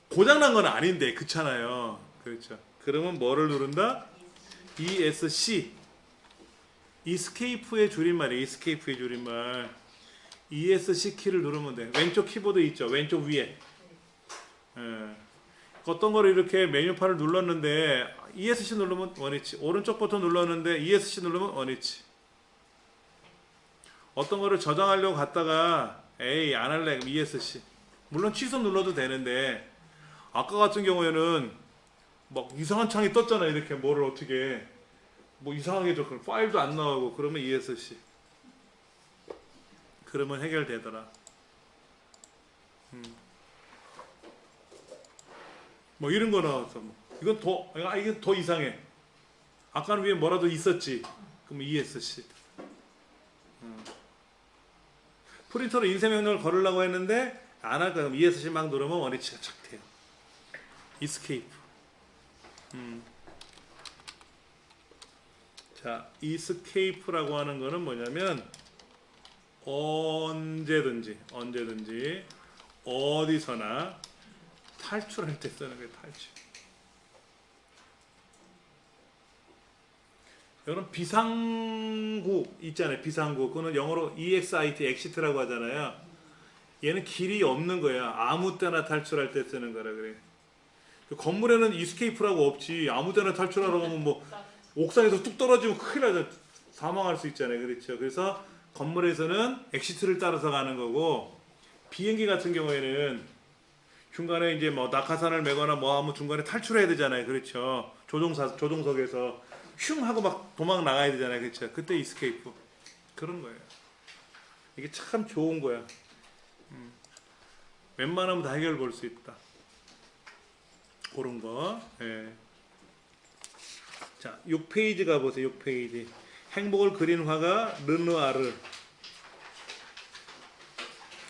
고장난 건 아닌데 그렇잖아요. 그렇죠. 그러면 뭐를 누른다? ESC. escape의 줄임말이에요. escape의 줄임말. ESC 키를 누르면 돼. 왼쪽 키보드 있죠. 왼쪽 위에. 예. 어떤 거를 이렇게 메뉴판을 눌렀는데 ESC 누르면 원위치. 오른쪽 버튼 눌렀는데 ESC 누르면 원위치. 어떤 거를 저장하려고 갔다가 에이 안 할래 그럼 ESC. 물론 취소 눌러도 되는데 아까 같은 경우에는 막 이상한 창이 떴잖아. 이렇게 뭐를 어떻게 뭐 이상하게 저 파일도 안 나오고 그러면 ESC. 그러면 해결되더라. 뭐 이런 거 나왔어. 뭐. 이게 더 이상해. 아까는 위에 뭐라도 있었지. 그럼 ESC. 프린터로 인쇄 명령을 걸으려고 했는데 안 할 거야. 그럼 ESC 막 누르면 원위치가 착 돼요. escape. 자, escape라고 하는 거는 뭐냐면 언제든지 어디서나 탈출할 때 쓰는 거예요. 탈출. 여러분 비상구 있잖아요. 비상구. 그거는 영어로 exit, exit라고 하잖아요. 얘는 길이 없는 거야. 아무 때나 탈출할 때 쓰는 거라 그래. 건물에는 escape라고 없지. 아무 때나 탈출하라고 하면 뭐 옥상에서 뚝 떨어지면 큰일 나죠. 사망할 수 있잖아요. 그렇죠. 그래서 건물에서는 exit를 따라서 가는 거고 비행기 같은 경우에는 중간에 이제 뭐 낙하산을 매거나 뭐 하면 중간에 탈출해야 되잖아요. 그렇죠. 조종석에서 슝 하고 막 도망 나가야 되잖아요. 그렇죠. 그때 escape. 그런 거예요. 이게 참 좋은 거야. 웬만하면 다 해결 볼 수 있다. 그런 거. 예. 자, 6페이지 가보세요. 6페이지. 행복을 그린 화가 르누아르.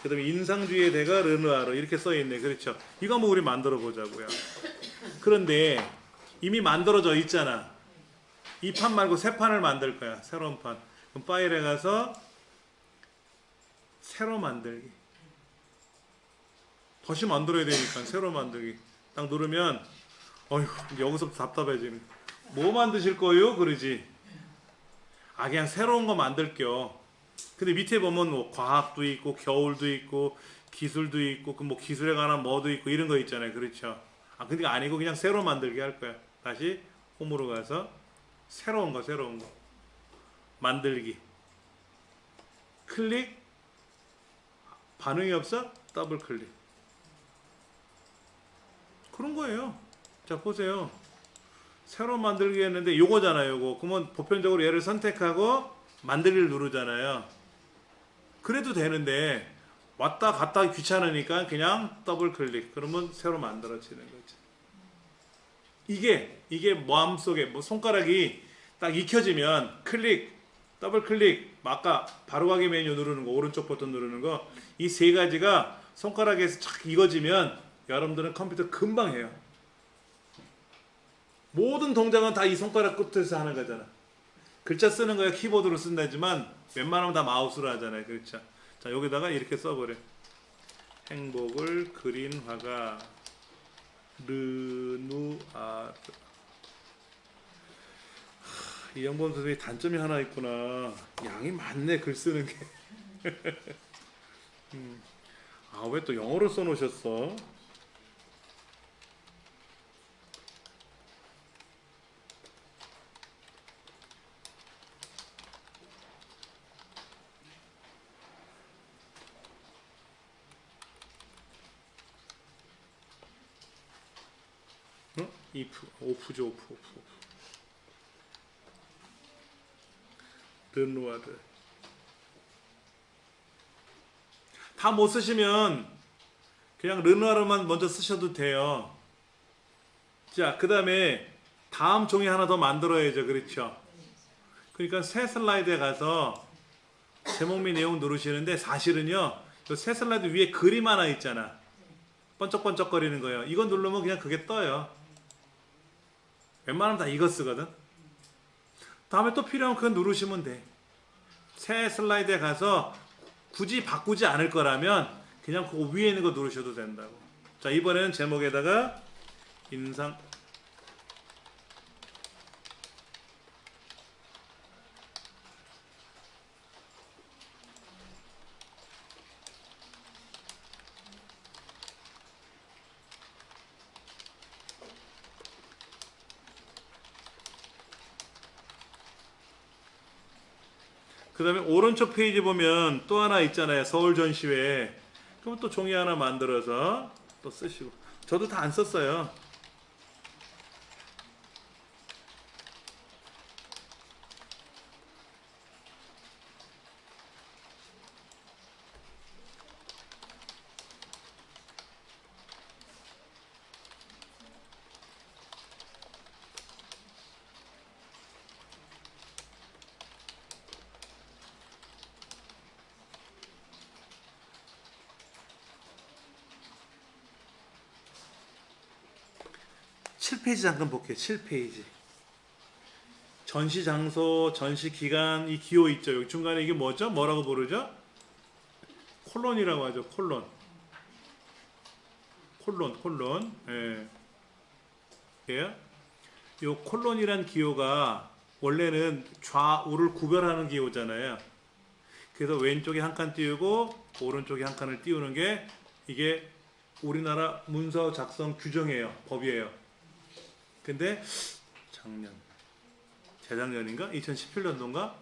그 다음에 인상주의의 대가 르누아르. 이렇게 써있네. 그렇죠. 이거 한번 우리 만들어 보자고요. 그런데 이미 만들어져 있잖아. 이 판 말고 새 판을 만들 거야. 새로운 판. 그럼 파일에 가서 새로 만들기. 다시 만들어야 되니까 새로 만들기. 딱 누르면 어휴 여기서부터 답답해지네. 뭐 만드실 거예요? 그러지. 아 그냥 새로운 거 만들게요. 근데 밑에 보면 뭐 과학도 있고 겨울도 있고 기술도 있고 그 뭐 기술에 관한 뭐도 있고 이런 거 있잖아요. 그렇죠. 아 근데 아니고 그냥 새로 만들기 할 거야. 다시 홈으로 가서 새로운 거 만들기. 클릭. 반응이 없어? 더블 클릭. 그런 거예요. 자 보세요. 새로 만들기 했는데 요거잖아요. 요거. 그러면 보편적으로 얘를 선택하고 만들기를 누르잖아요. 그래도 되는데 왔다 갔다 귀찮으니까 그냥 더블 클릭. 그러면 새로 만들어지는 거죠. 이게 마음속에 뭐 손가락이 딱 익혀지면 클릭, 더블 클릭, 아까 바로가기 메뉴 누르는 거, 오른쪽 버튼 누르는 거, 이 세 가지가 손가락에서 착 익어지면 여러분들은 컴퓨터 금방 해요. 모든 동작은 다 이 손가락 끝에서 하는 거잖아. 글자 쓰는 거야 키보드로 쓴다지만 웬만하면 다 마우스로 하잖아요. 그렇죠. 자 여기다가 이렇게 써버려. 행복을 그린 화가 르누아르. 이영범 선생님이 단점이 하나 있구나. 양이 많네 글 쓰는 게. 아 왜 또 영어로 써놓으셨어? if, 오프죠, 오프. 르누아르. 다 못 쓰시면 그냥 르누아르만 먼저 쓰셔도 돼요. 자, 그 다음에 다음 종이 하나 더 만들어야죠. 그렇죠? 그러니까 새 슬라이드에 가서 제목 및 내용 누르시는데 사실은요, 새 슬라이드 위에 그림 하나 있잖아. 번쩍번쩍거리는 거예요. 이거 누르면 그냥 그게 떠요. 웬만하면 다 이거 쓰거든. 다음에 또 필요하면 그거 누르시면 돼. 새 슬라이드에 가서 굳이 바꾸지 않을 거라면 그냥 그 위에 있는 거 누르셔도 된다고. 자, 이번에는 제목에다가 인상 그 다음에 오른쪽 페이지 보면 또 하나 있잖아요. 서울 전시회. 그럼 또 종이 하나 만들어서 또 쓰시고. 저도 다 안 썼어요. 7페이지 잠깐 볼게요. 7페이지. 전시 장소, 전시 기간, 이 기호 있죠. 여기 중간에 이게 뭐죠? 뭐라고 부르죠? 콜론이라고 하죠. 콜론. 콜론. 예. 예. 요 콜론이란 기호가 원래는 좌우를 구별하는 기호잖아요. 그래서 왼쪽에 한 칸 띄우고 오른쪽에 한 칸을 띄우는 게 이게 우리나라 문서 작성 규정이에요. 법이에요. 근데 재작년인가? 2017년도인가?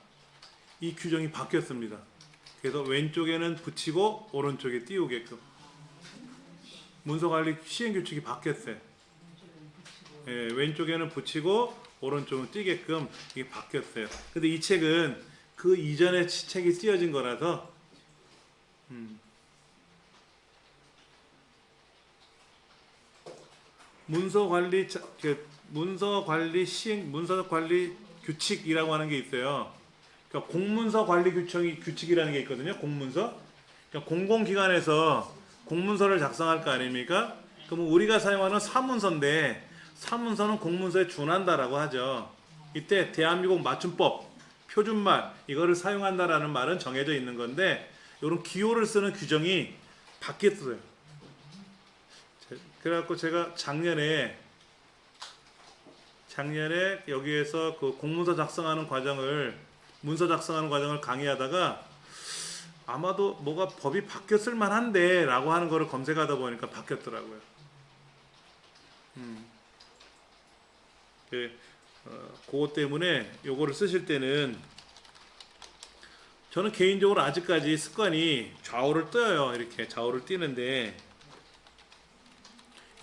이 규정이 바뀌었습니다. 그래서 왼쪽에는 붙이고 오른쪽에 띄우게끔 문서관리 시행규칙이 바뀌었어요. 예, 왼쪽에는 붙이고 오른쪽은 띄게끔 이게 바뀌었어요. 근데 이 책은 그 이전에 책이 쓰여진 거라서 문서관리 시행 문서관리 규칙이라고 하는 게 있어요. 그러니까 공문서 관리 규칙이라는 게 있거든요. 공문서. 그러니까 공공기관에서 공문서를 작성할 거 아닙니까? 그럼 우리가 사용하는 사문서인데 사문서는 공문서에 준한다라고 하죠. 이때 대한민국 맞춤법, 표준말 이거를 사용한다라는 말은 정해져 있는 건데 이런 기호를 쓰는 규정이 바뀌었어요. 그래갖고 제가 작년에 여기에서 그 공문서 작성하는 과정을 문서 작성하는 과정을 강의하다가 아마도 뭐가 법이 바뀌었을 만한데 라고 하는 거를 검색하다 보니까 바뀌었더라고요. 그것 때문에 요거를 쓰실 때는 저는 개인적으로 아직까지 습관이 좌우를 떠요. 이렇게 좌우를 띄는데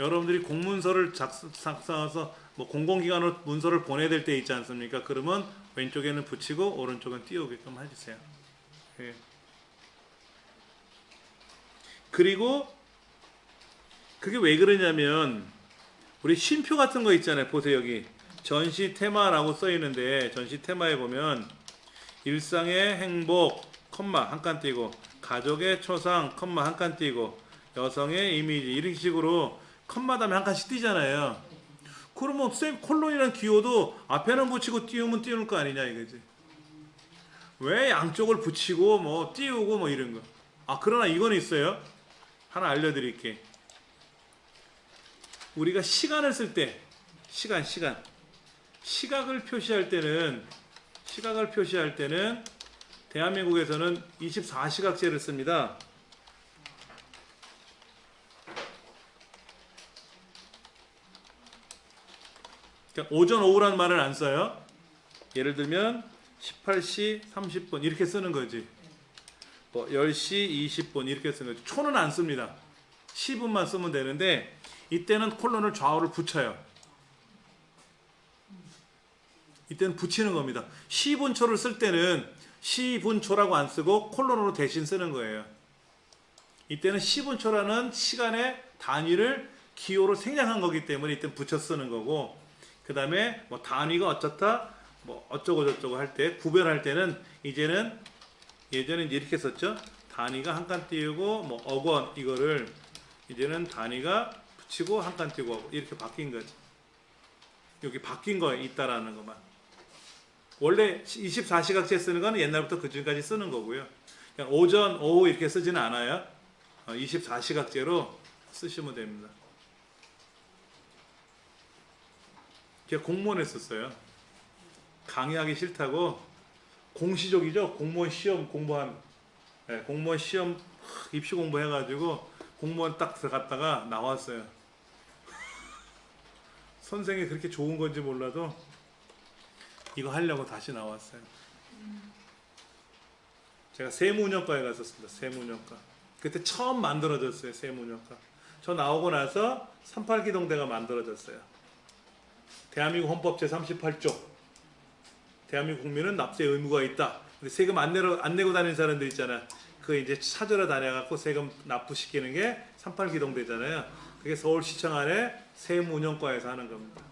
여러분들이 공문서를 작성해서 뭐 공공기관으로 문서를 보내야 될 때 있지 않습니까? 그러면 왼쪽에는 붙이고 오른쪽은 띄우게끔 해주세요. 예. 그리고 그게 왜 그러냐면 우리 쉼표 같은 거 있잖아요. 보세요. 여기 전시 테마라고 써 있는데 전시 테마에 보면 일상의 행복, 컴마 한 칸 띄고 가족의 초상, 컴마 한 칸 띄고 여성의 이미지 이런 식으로 컴마 다음에 한 칸씩 띄잖아요. 그러면 쌤 콜론이라는 기호도 앞에는 붙이고 띄우면 띄울 거 아니냐 이거지. 왜 양쪽을 붙이고 뭐 띄우고 뭐 이런 거. 그러나 이건 있어요. 하나 알려드릴게. 우리가 시간을 쓸 때 시각을 표시할 때는 대한민국에서는 24시각제를 씁니다. 그러니까 오전 오후라는 말을 안 써요. 예를 들면 18시 30분 이렇게 쓰는 거지. 뭐 10시 20분 이렇게 쓰는 거지. 초는 안 씁니다. 시분만 쓰면 되는데 이때는 콜론을 좌우를 붙여요. 이때는 붙이는 겁니다. 시분초를 쓸 때는 시분초라고 안 쓰고 콜론으로 대신 쓰는 거예요. 이때는 시분초라는 시간의 단위를 기호로 생략한 거기 때문에 이때는 붙여 쓰는 거고 그 다음에 뭐 단위가 어쩌다 뭐 어쩌고 저쩌고 할 때 구별할 때는 이제는 예전에 이렇게 썼죠. 단위가 한 칸 띄우고 뭐 억원 이거를 이제는 단위가 붙이고 한 칸 띄우고 이렇게 바뀐 거지. 여기 바뀐 거에 있다라는 것만. 원래 24시각제 쓰는 거는 옛날부터 그 지금까지 쓰는 거고요. 그냥 오전, 오후 이렇게 쓰지는 않아요. 24시각제로 쓰시면 됩니다. 제가 공무원 했었어요. 강의하기 싫다고 공시족이죠. 공무원 시험 공부한, 네, 공무원 시험 입시 공부해가지고 공무원 딱 들어갔다가 나왔어요. 선생이 그렇게 좋은 건지 몰라도 이거 하려고 다시 나왔어요. 제가 세무운영과에 갔었습니다. 세무운영과. 그때 처음 만들어졌어요. 세무운영과. 저 나오고 나서 38기동대가 만들어졌어요. 대한민국 헌법 제38조. 대한민국 국민은 납세 의무가 있다. 근데 세금 안 내고 다니는 사람들 있잖아. 그거 이제 찾으러 다녀갖고 세금 납부시키는 게 38기동대잖아요. 그게 서울시청 안에 세무운영과에서 하는 겁니다.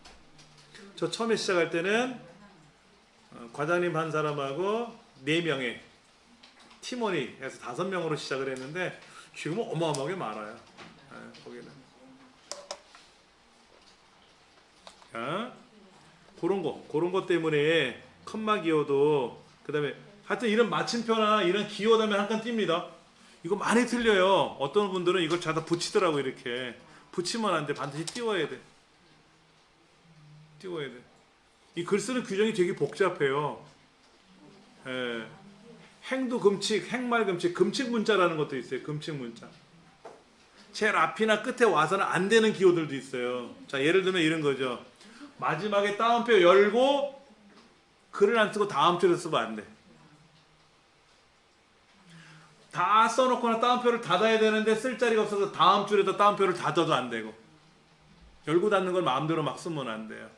저 처음에 시작할 때는 과장님 한 사람하고 4명의 팀원이 해서 5명으로 시작을 했는데 지금은 어마어마하게 많아요. 거기는. 그런 거 때문에 컴마기어도 그 다음에 하여튼 이런 마침표나 이런 기호 다음에 한 칸 띕니다. 이거 많이 틀려요. 어떤 분들은 이걸 자다 붙이더라고. 이렇게 붙이면 안 돼. 반드시 띄워야 돼. 띄워야 돼. 이 글 쓰는 규정이 되게 복잡해요. 예. 행도 금칙, 행말 금칙, 금칙 문자라는 것도 있어요. 금칙 문자. 제일 앞이나 끝에 와서는 안 되는 기호들도 있어요. 자, 예를 들면 이런 거죠. 마지막에 따옴표 열고 글을 안 쓰고 다음 줄에 쓰면 안 돼. 다 써놓거나 따옴표를 닫아야 되는데 쓸 자리가 없어서 다음 줄에다 따옴표를 닫아도 안 되고, 열고 닫는 걸 마음대로 막 쓰면 안 돼요.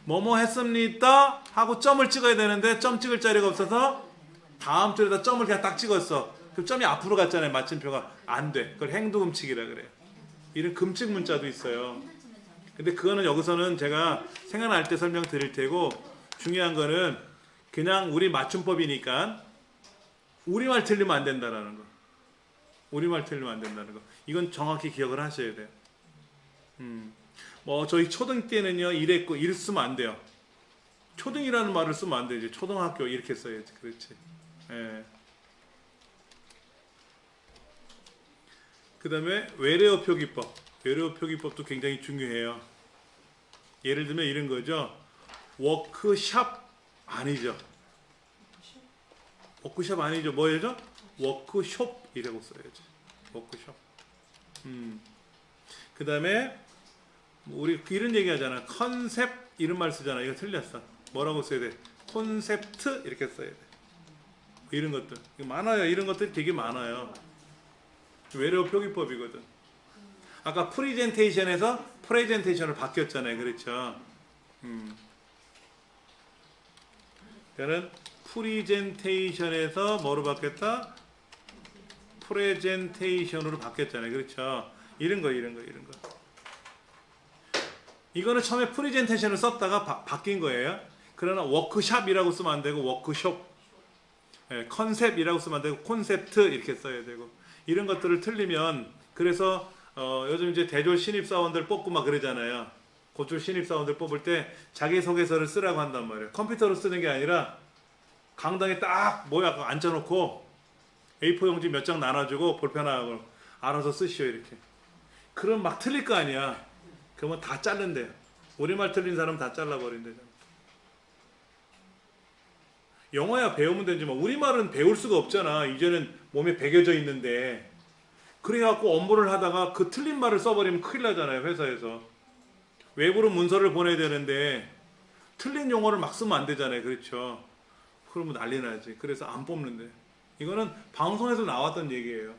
뭐뭐 했습니다 하고 점을 찍어야 되는데 점 찍을 자리가 없어서 다음 줄에다 점을 그냥 딱 찍었어. 그럼 점이 앞으로 갔잖아요. 마침표가. 안 돼. 그걸 행도금칙이라 그래요. 이런 금칙 문자도 있어요. 근데 그거는 여기서는 제가 생각날 때 설명드릴 테고, 중요한 거는 그냥 우리 맞춤법이니까 우리말 틀리면 안 된다라는 거. 우리말 틀리면 안 된다는 거. 이건 정확히 기억을 하셔야 돼요. 뭐 저희 초등 때는요 이랬고 이랬 쓰면 안 돼요. 초등이라는 말을 쓰면 안 되지. 초등학교 이렇게 써야지. 그렇지. 예. 그 다음에 외래어 표기법. 외래어 표기법도 굉장히 중요해요. 예를 들면 이런 거죠. 워크샵 아니죠. 워크샵 아니죠. 뭐예요? 워크숍이라고 써야지. 워크숍. 그 다음에 우리 이런 얘기 하잖아. 컨셉 이런 말 쓰잖아. 이거 틀렸어. 뭐라고 써야 돼? 콘셉트 이렇게 써야 돼. 이런 것들 많아요. 이런 것들이 되게 많아요. 외래어 표기법이거든. 아까 프리젠테이션에서 프레젠테이션을 바뀌었잖아요. 그렇죠? 그러니까는 프리젠테이션에서 뭐로 바뀌었다? 프레젠테이션으로 바뀌었잖아요. 그렇죠? 이런 거. 이거는 처음에 프리젠테이션을 썼다가 바뀐 거예요. 그러나 워크샵이라고 쓰면 안 되고 워크숍, 컨셉이라고 쓰면 안 되고 콘셉트 이렇게 써야 되고, 이런 것들을 틀리면, 그래서 요즘 이제 대졸 신입사원들 뽑고 막 그러잖아요. 고졸 신입사원들 뽑을 때 자기소개서를 쓰라고 한단 말이에요. 컴퓨터로 쓰는 게 아니라 강당에 딱 모여 앉혀놓고 A4 용지 몇 장 나눠주고 볼펜하고 알아서 쓰시오 이렇게. 그럼 막 틀릴 거 아니야. 그러면 다 자른대요. 우리말 틀린 사람 다 잘라버린대요. 영어야 배우면 되지만 우리말은 배울 수가 없잖아. 이제는 몸에 배겨져 있는데. 그래갖고 업무를 하다가 그 틀린 말을 써버리면 큰일 나잖아요. 회사에서. 외부로 문서를 보내야 되는데 틀린 용어를 막 쓰면 안 되잖아요. 그렇죠? 그러면 난리 나지. 그래서 안 뽑는데. 이거는 방송에서 나왔던 얘기예요.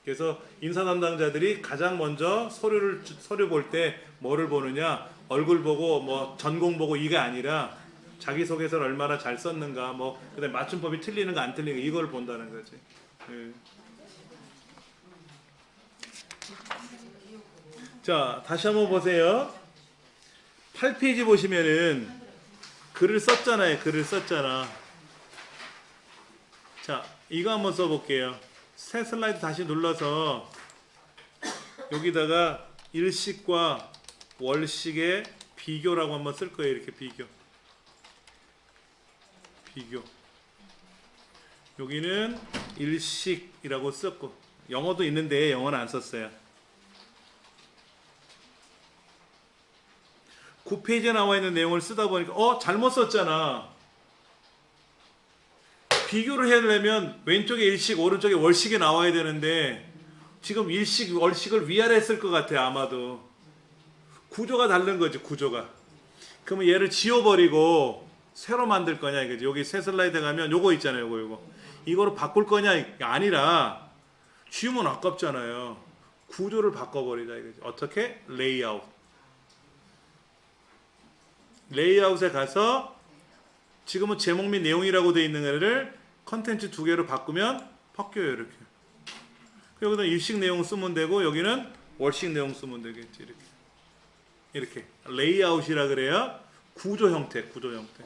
그래서 인사 담당자들이 가장 먼저 서류 볼 때 뭐를 보느냐, 얼굴 보고 뭐 전공 보고 이게 아니라 자기소개서를 얼마나 잘 썼는가, 뭐 그다음에 맞춤법이 틀리는가 안 틀리는가 이걸 본다는 거지. 예. 자, 다시 한번 보세요. 8페이지 보시면은 글을 썼잖아요. 글을 썼잖아. 자, 이거 한번 써볼게요. 새 슬라이드 다시 눌러서 여기다가 일식과 월식의 비교라고 한번 쓸 거예요. 이렇게 비교. 여기는 일식이라고 썼고, 영어도 있는데 영어는 안 썼어요. 9페이지에 나와 있는 내용을 쓰다 보니까 잘못 썼잖아. 비교를 해내려면 왼쪽에 일식, 오른쪽에 월식이 나와야 되는데 지금 일식, 월식을 위아래 쓸 것 같아 아마도. 구조가 다른 거지, 구조가. 그러면 얘를 지워버리고 새로 만들 거냐 이거지. 여기 새 슬라이드 가면 요거 있잖아요, 요거. 이거로 바꿀 거냐 이게 아니라 지우면 아깝잖아요. 구조를 바꿔버리자 이거지. 어떻게? 레이아웃. 레이아웃에 가서 지금은 제목 및 내용이라고 되어 있는 애를 컨텐츠 두 개로 바꾸면 바뀌어요, 이렇게. 여기다 일식 내용 쓰면 되고 여기는 월식 내용 쓰면 되겠지, 이렇게. 이렇게 레이아웃이라 그래요. 구조 형태, 구조 형태.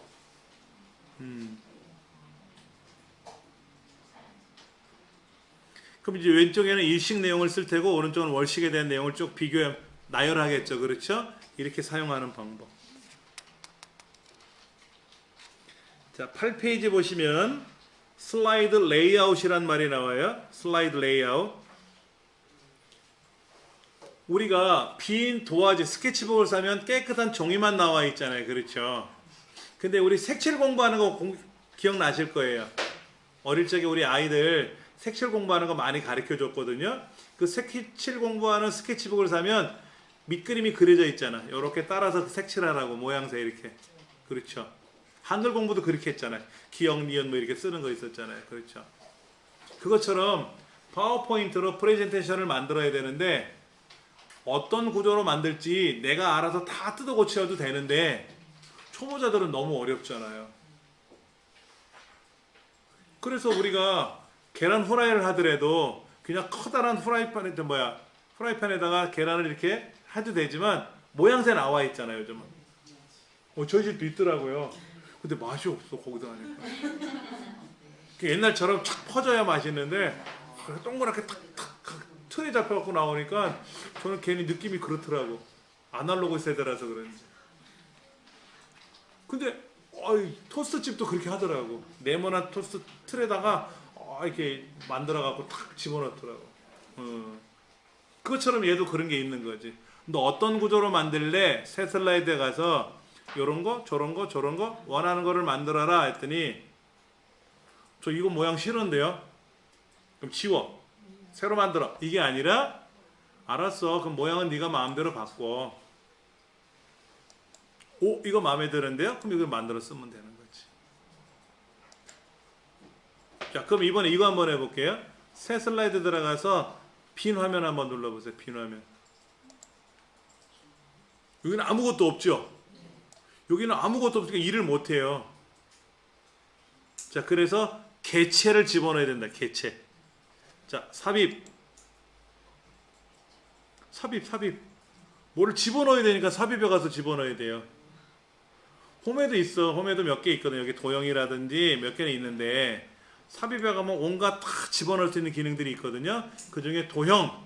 그럼 이제 왼쪽에는 일식 내용을 쓸 테고 오른쪽은 월식에 대한 내용을 쭉 비교해 나열하겠죠, 그렇죠? 이렇게 사용하는 방법. 자, 8페이지 보시면 슬라이드 레이아웃이란 말이 나와요. 슬라이드 레이아웃. 우리가 빈 도화지 스케치북을 사면 깨끗한 종이만 나와 있잖아요, 그렇죠? 근데 우리 색칠 공부하는 거 기억나실 거예요. 어릴 적에 우리 아이들 색칠 공부하는 거 많이 가르쳐 줬거든요. 그 색칠 공부하는 스케치북을 사면 밑그림이 그려져 있잖아. 이렇게 따라서 색칠하라고, 모양새 이렇게. 그렇죠? 한글 공부도 그렇게 했잖아요. 기역, 니은 뭐 이렇게 쓰는 거 있었잖아요. 그렇죠? 그것처럼 파워포인트로 프레젠테이션을 만들어야 되는데 어떤 구조로 만들지 내가 알아서 다 뜯어 고쳐도 되는데 초보자들은 너무 어렵잖아요. 그래서 우리가 계란 후라이를 하더라도 그냥 커다란 프라이팬에다가 계란을 이렇게 해도 되지만 모양새 나와 있잖아요, 요즘은. 저희 집도 있더라고요. 근데 맛이 없어, 거기다 하니까. 옛날처럼 착 퍼져야 맛있는데 동그랗게 탁탁 틀에 잡혀갖고 나오니까 저는 괜히 느낌이 그렇더라고. 아날로그 세대라서 그런지. 근데 토스트집도 그렇게 하더라고. 네모난 토스트 틀에다가 이렇게 만들어갖고 탁 집어넣더라고. 그것처럼 얘도 그런 게 있는 거지. 너 어떤 구조로 만들래? 새 슬라이드에 가서 요런 거, 저런 거, 저런 거 원하는 거를 만들어라 했더니 저 이거 모양 싫은데요? 그럼 지워. 새로 만들어. 이게 아니라 알았어. 그럼 모양은 네가 마음대로 바꿔. 이거 마음에 드는데요? 그럼 이걸 만들어 쓰면 되는 거지. 자, 그럼 이번에 이거 한번 해볼게요. 새 슬라이드 들어가서 빈 화면 한번 눌러보세요. 빈 화면. 여기는 아무것도 없죠? 여기는 아무것도 없으니까 일을 못해요. 자, 그래서 개체를 집어넣어야 된다. 개체. 자, 삽입. 뭐를 집어넣어야 되니까 삽입에 가서 집어넣어야 돼요. 홈에도 있어. 홈에도 몇 개 있거든요. 여기 도형이라든지 몇 개는 있는데 삽입에 가면 온갖 다 집어넣을 수 있는 기능들이 있거든요. 그 중에 도형,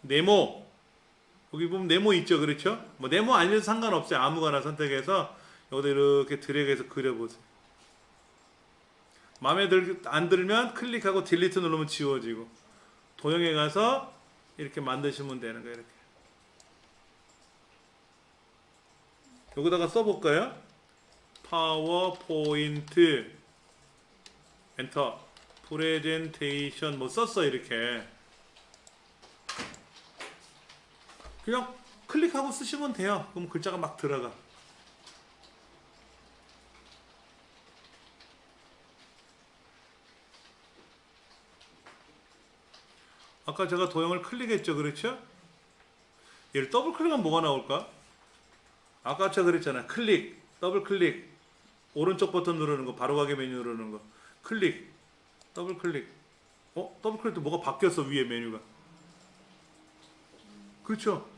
네모, 여기 보면 네모 있죠, 그렇죠? 뭐 네모 아니어도 상관없어요. 아무거나 선택해서 여기다 이렇게 드래그해서 그려보세요. 마음에 안 들면 클릭하고 딜리트 누르면 지워지고, 도형에 가서 이렇게 만드시면 되는 거예요. 이렇게. 여기다가 써볼까요? 파워포인트 엔터 프레젠테이션 뭐 썼어. 이렇게 그냥 클릭하고 쓰시면 돼요. 그럼 글자가 막 들어가. 아까 제가 도형을 클릭했죠, 그렇죠? 얘를 더블 클릭하면 뭐가 나올까? 아까 제가 그랬잖아요. 클릭, 더블 클릭, 오른쪽 버튼 누르는 거, 바로가기 메뉴 누르는 거, 클릭, 더블 클릭. 더블 클릭도 뭐가 바뀌었어, 위에 메뉴가. 그렇죠?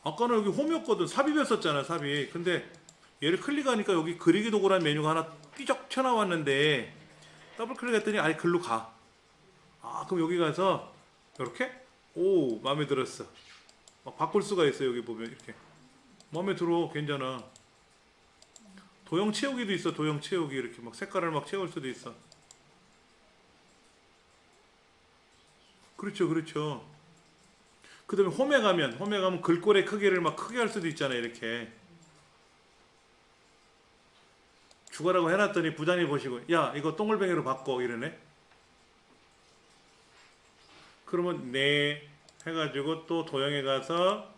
아까는 여기 홈이었거든. 삽입이었었잖아, 삽입. 근데 얘를 클릭하니까 여기 그리기 도구라는 메뉴가 하나 삐적 튀어나왔는데 더블 클릭했더니 아예 글로 가. 그럼 여기 가서 이렇게 마음에 들었어. 바꿀 수가 있어. 여기 보면 이렇게 마음에 들어. 괜찮아. 도형 채우기도 있어. 도형 채우기 이렇게 막 색깔을 막 채울 수도 있어. 그렇죠, 그렇죠. 그다음에 홈에 가면 글꼴의 크기를 막 크게 할 수도 있잖아요. 이렇게 주가라고 해놨더니 부장님 보시고 야 이거 동글뱅이로 바꿔 이러네. 그러면 네 해가지고 또 도형에 가서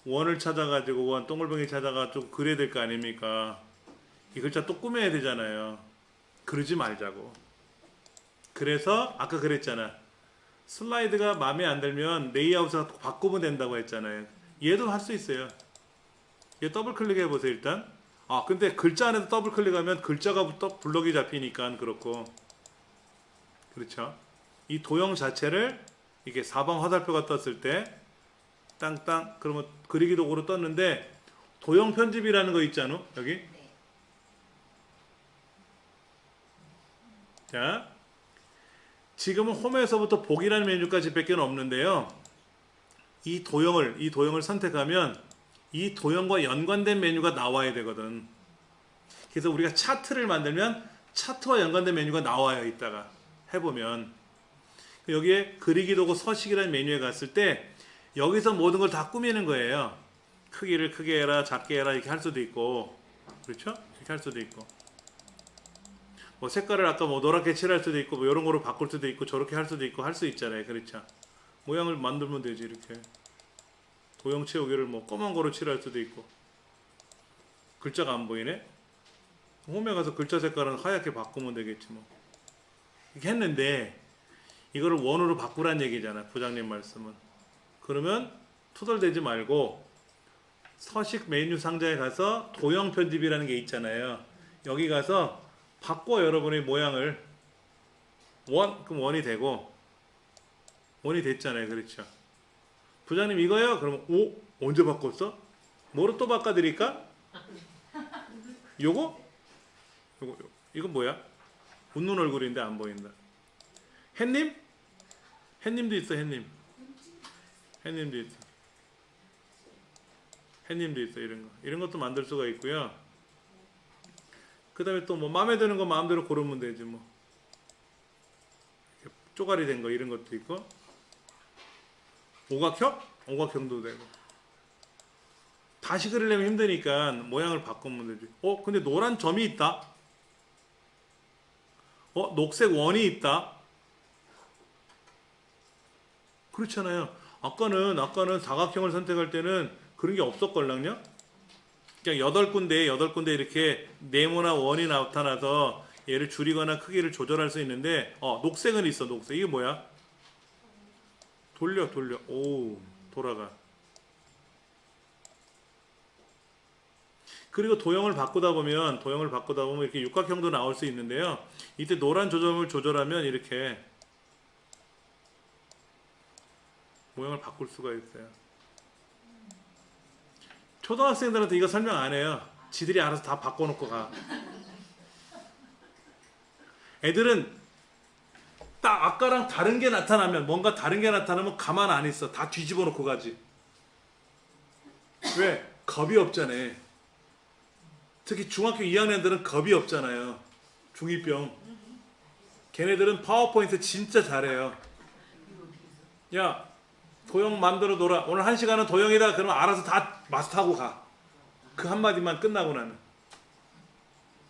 원을 찾아가지고 원 동글뱅이 찾아가지고 그려야 될 거 아닙니까? 이 글자 또 꾸며야 되잖아요. 그러지 말자고. 그래서 아까 그랬잖아. 슬라이드가 마음에 안 들면 레이아웃을 바꾸면 된다고 했잖아요. 얘도 할 수 있어요. 얘 더블 클릭해 보세요 일단. 아 근데 글자 안에서 더블 클릭하면 글자가 또 블럭이 잡히니까 그렇고. 그렇죠. 이 도형 자체를 이렇게 사방 화살표가 떴을 때 땅땅 그러면 그리기 도구로 떴는데 도형 편집이라는 거 있잖아 여기. 자 지금은 홈에서부터 보기라는 메뉴까지 밖에 없는데요. 이 도형을 선택하면 이 도형과 연관된 메뉴가 나와야 되거든. 그래서 우리가 차트를 만들면 차트와 연관된 메뉴가 나와요. 이따가 해보면 여기에 그리기 도구 서식이라는 메뉴에 갔을 때 여기서 모든 걸 다 꾸미는 거예요. 크기를 크게 해라 작게 해라 이렇게 할 수도 있고 그렇죠? 이렇게 할 수도 있고 뭐 색깔을 아까 뭐 노랗게 칠할 수도 있고 뭐 이런 거로 바꿀 수도 있고 저렇게 할 수도 있고 할 수 있잖아요. 그렇죠? 모양을 만들면 되지 이렇게. 도형 채우기를 뭐 검은 거로 칠할 수도 있고. 글자가 안 보이네? 홈에 가서 글자 색깔은 하얗게 바꾸면 되겠지 뭐. 이렇게 했는데 이거를 원으로 바꾸란 얘기잖아. 부장님 말씀은. 그러면 투덜대지 말고 서식 메뉴 상자에 가서 도형 편집이라는 게 있잖아요. 여기 가서 바꿔 여러분의 모양을 그럼 원이 되고 원이 됐잖아요. 그렇죠? 부장님 이거요? 그러면 오? 언제 바꿨어? 뭐로 또 바꿔드릴까? 요거? 이거 뭐야? 웃는 얼굴인데 안 보인다. 햇님? 햇님도 있어. 햇님도 있어. 햇님도 있어. 이런 것도 만들 수가 있고요. 그 다음에 또 뭐 마음에 드는 거 마음대로 고르면 되지 뭐. 쪼가리 된 거 이런 것도 있고. 오각형? 오각형도 되고. 다시 그리려면 힘드니까 모양을 바꾸면 되지. 근데 노란 점이 있다. 녹색 원이 있다. 그렇잖아요. 아까는 사각형을 선택할 때는 그런 게 없었걸랑요? 그냥 8군데 이렇게 네모나 원이 나타나서 얘를 줄이거나 크기를 조절할 수 있는데 녹색은 있어. 녹색. 이게 뭐야? 돌려. 오, 돌아가. 그리고 도형을 바꾸다 보면 이렇게 육각형도 나올 수 있는데요. 이때 노란 조점을 조절하면 이렇게 모양을 바꿀 수가 있어요. 초등학생들한테 이거 설명 안 해요. 지들이 알아서 다 바꿔놓고 가. 애들은 딱 아까랑 다른 게 나타나면 뭔가 다른 게 나타나면 가만 안 있어. 다 뒤집어 놓고 가지. 왜? 겁이 없잖아. 특히 중학교 2학년들은 겁이 없잖아요. 중2병. 걔네들은 파워포인트 진짜 잘해요. 야 도형 만들어 놓으라. 오늘 1시간은 도형이다. 그러면 알아서 다 마스터하고 가. 그 한마디만 끝나고 나는.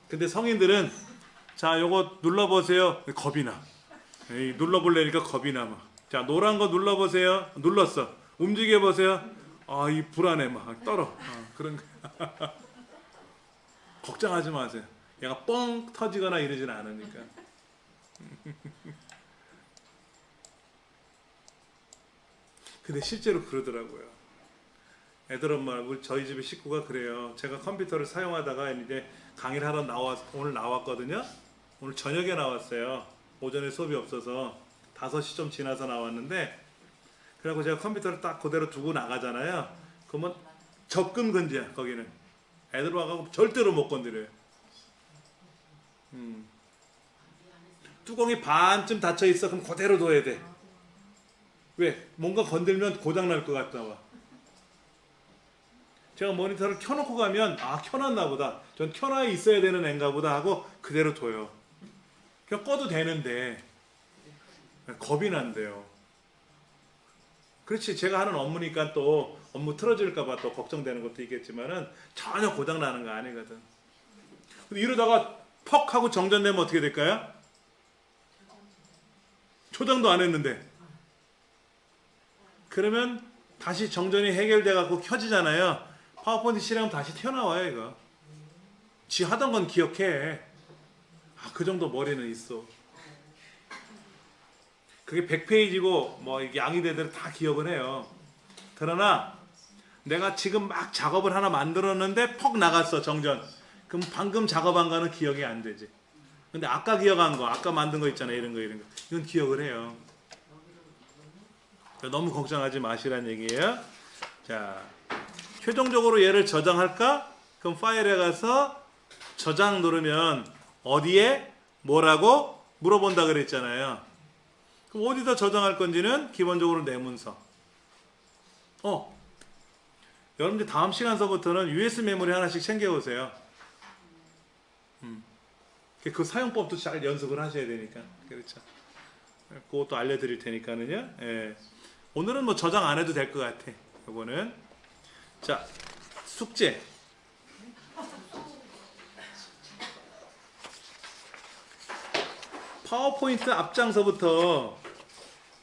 근데 성인들은 자 요거 눌러보세요. 겁이 나. 에이, 눌러볼래니까 겁이 나 막. 자 노란 거 눌러보세요. 눌렀어. 움직여보세요. 이 불안해 막 떨어. 그런 거. 걱정하지 마세요. 얘가 뻥 터지거나 이러진 않으니까. 근데 실제로 그러더라고요. 애들 엄마, 저희 집에 식구가 그래요. 제가 컴퓨터를 사용하다가 이제 강의를 하러 오늘 나왔거든요. 오늘 저녁에 나왔어요. 오전에 수업이 없어서 5시 좀 지나서 나왔는데, 그래갖고 제가 컴퓨터를 딱 그대로 두고 나가잖아요. 그러면 접근 금지야, 거기는. 애들 와가지고 절대로 못 건드려요. 뚜껑이 반쯤 닫혀 있어. 그럼 그대로 둬야 돼. 왜? 뭔가 건들면 고장 날 것 같다 봐. 제가 모니터를 켜놓고 가면 아 켜놨나 보다. 전 켜놔 있어야 되는 앤가 보다 하고 그대로 둬요. 그냥 꺼도 되는데 겁이 난대요. 그렇지 제가 하는 업무니까 또 업무 틀어질까봐 또 걱정되는 것도 있겠지만은 전혀 고장 나는 거 아니거든. 근데 이러다가 퍽 하고 정전되면 어떻게 될까요? 초장도 안 했는데. 그러면 다시 정전이 해결돼 갖고 켜지잖아요. 파워포인트 실행하면 다시 튀어나와요 이거. 지 하던 건 기억해. 아, 그 정도 머리는 있어. 그게 100페이지고 뭐 양이 되도록 다 기억을 해요. 그러나 내가 지금 막 작업을 하나 만들었는데 퍽 나갔어 정전. 그럼 방금 작업한 거는 기억이 안 되지. 근데 아까 기억한 거, 아까 만든 거 있잖아요. 이런 거. 이건 기억을 해요. 너무 걱정하지 마시란 얘기예요. 자, 최종적으로 얘를 저장할까? 그럼 파일에 가서 저장 누르면 어디에 뭐라고 물어본다 그랬잖아요. 그럼 어디다 저장할 건지는 기본적으로 내 문서. 여러분들 다음 시간서부터는 USB 메모리 하나씩 챙겨오세요. 그 사용법도 잘 연습을 하셔야 되니까. 그렇죠. 그것도 알려드릴 테니까는요. 예. 오늘은 뭐 저장 안 해도 될 것 같아. 이거는. 자, 숙제. 파워포인트 앞장서부터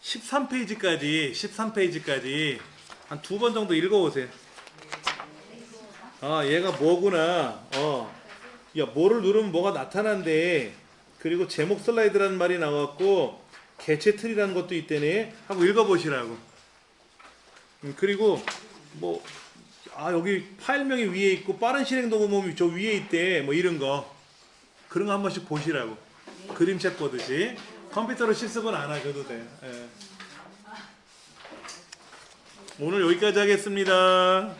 13페이지까지 한 2번 정도 읽어보세요. 아, 얘가 뭐구나. 야, 뭐를 누르면 뭐가 나타난대. 그리고 제목 슬라이드라는 말이 나왔고 개체 틀이라는 것도 있대네 하고 읽어보시라고. 그리고 뭐 여기 파일명이 위에 있고 빠른 실행 도구mom이 저 위에 있대 뭐 이런 거 그런 거 한 번씩 보시라고. 그림책 보듯이. 컴퓨터로 실습은 안 하셔도 돼요. 예. 오늘 여기까지 하겠습니다.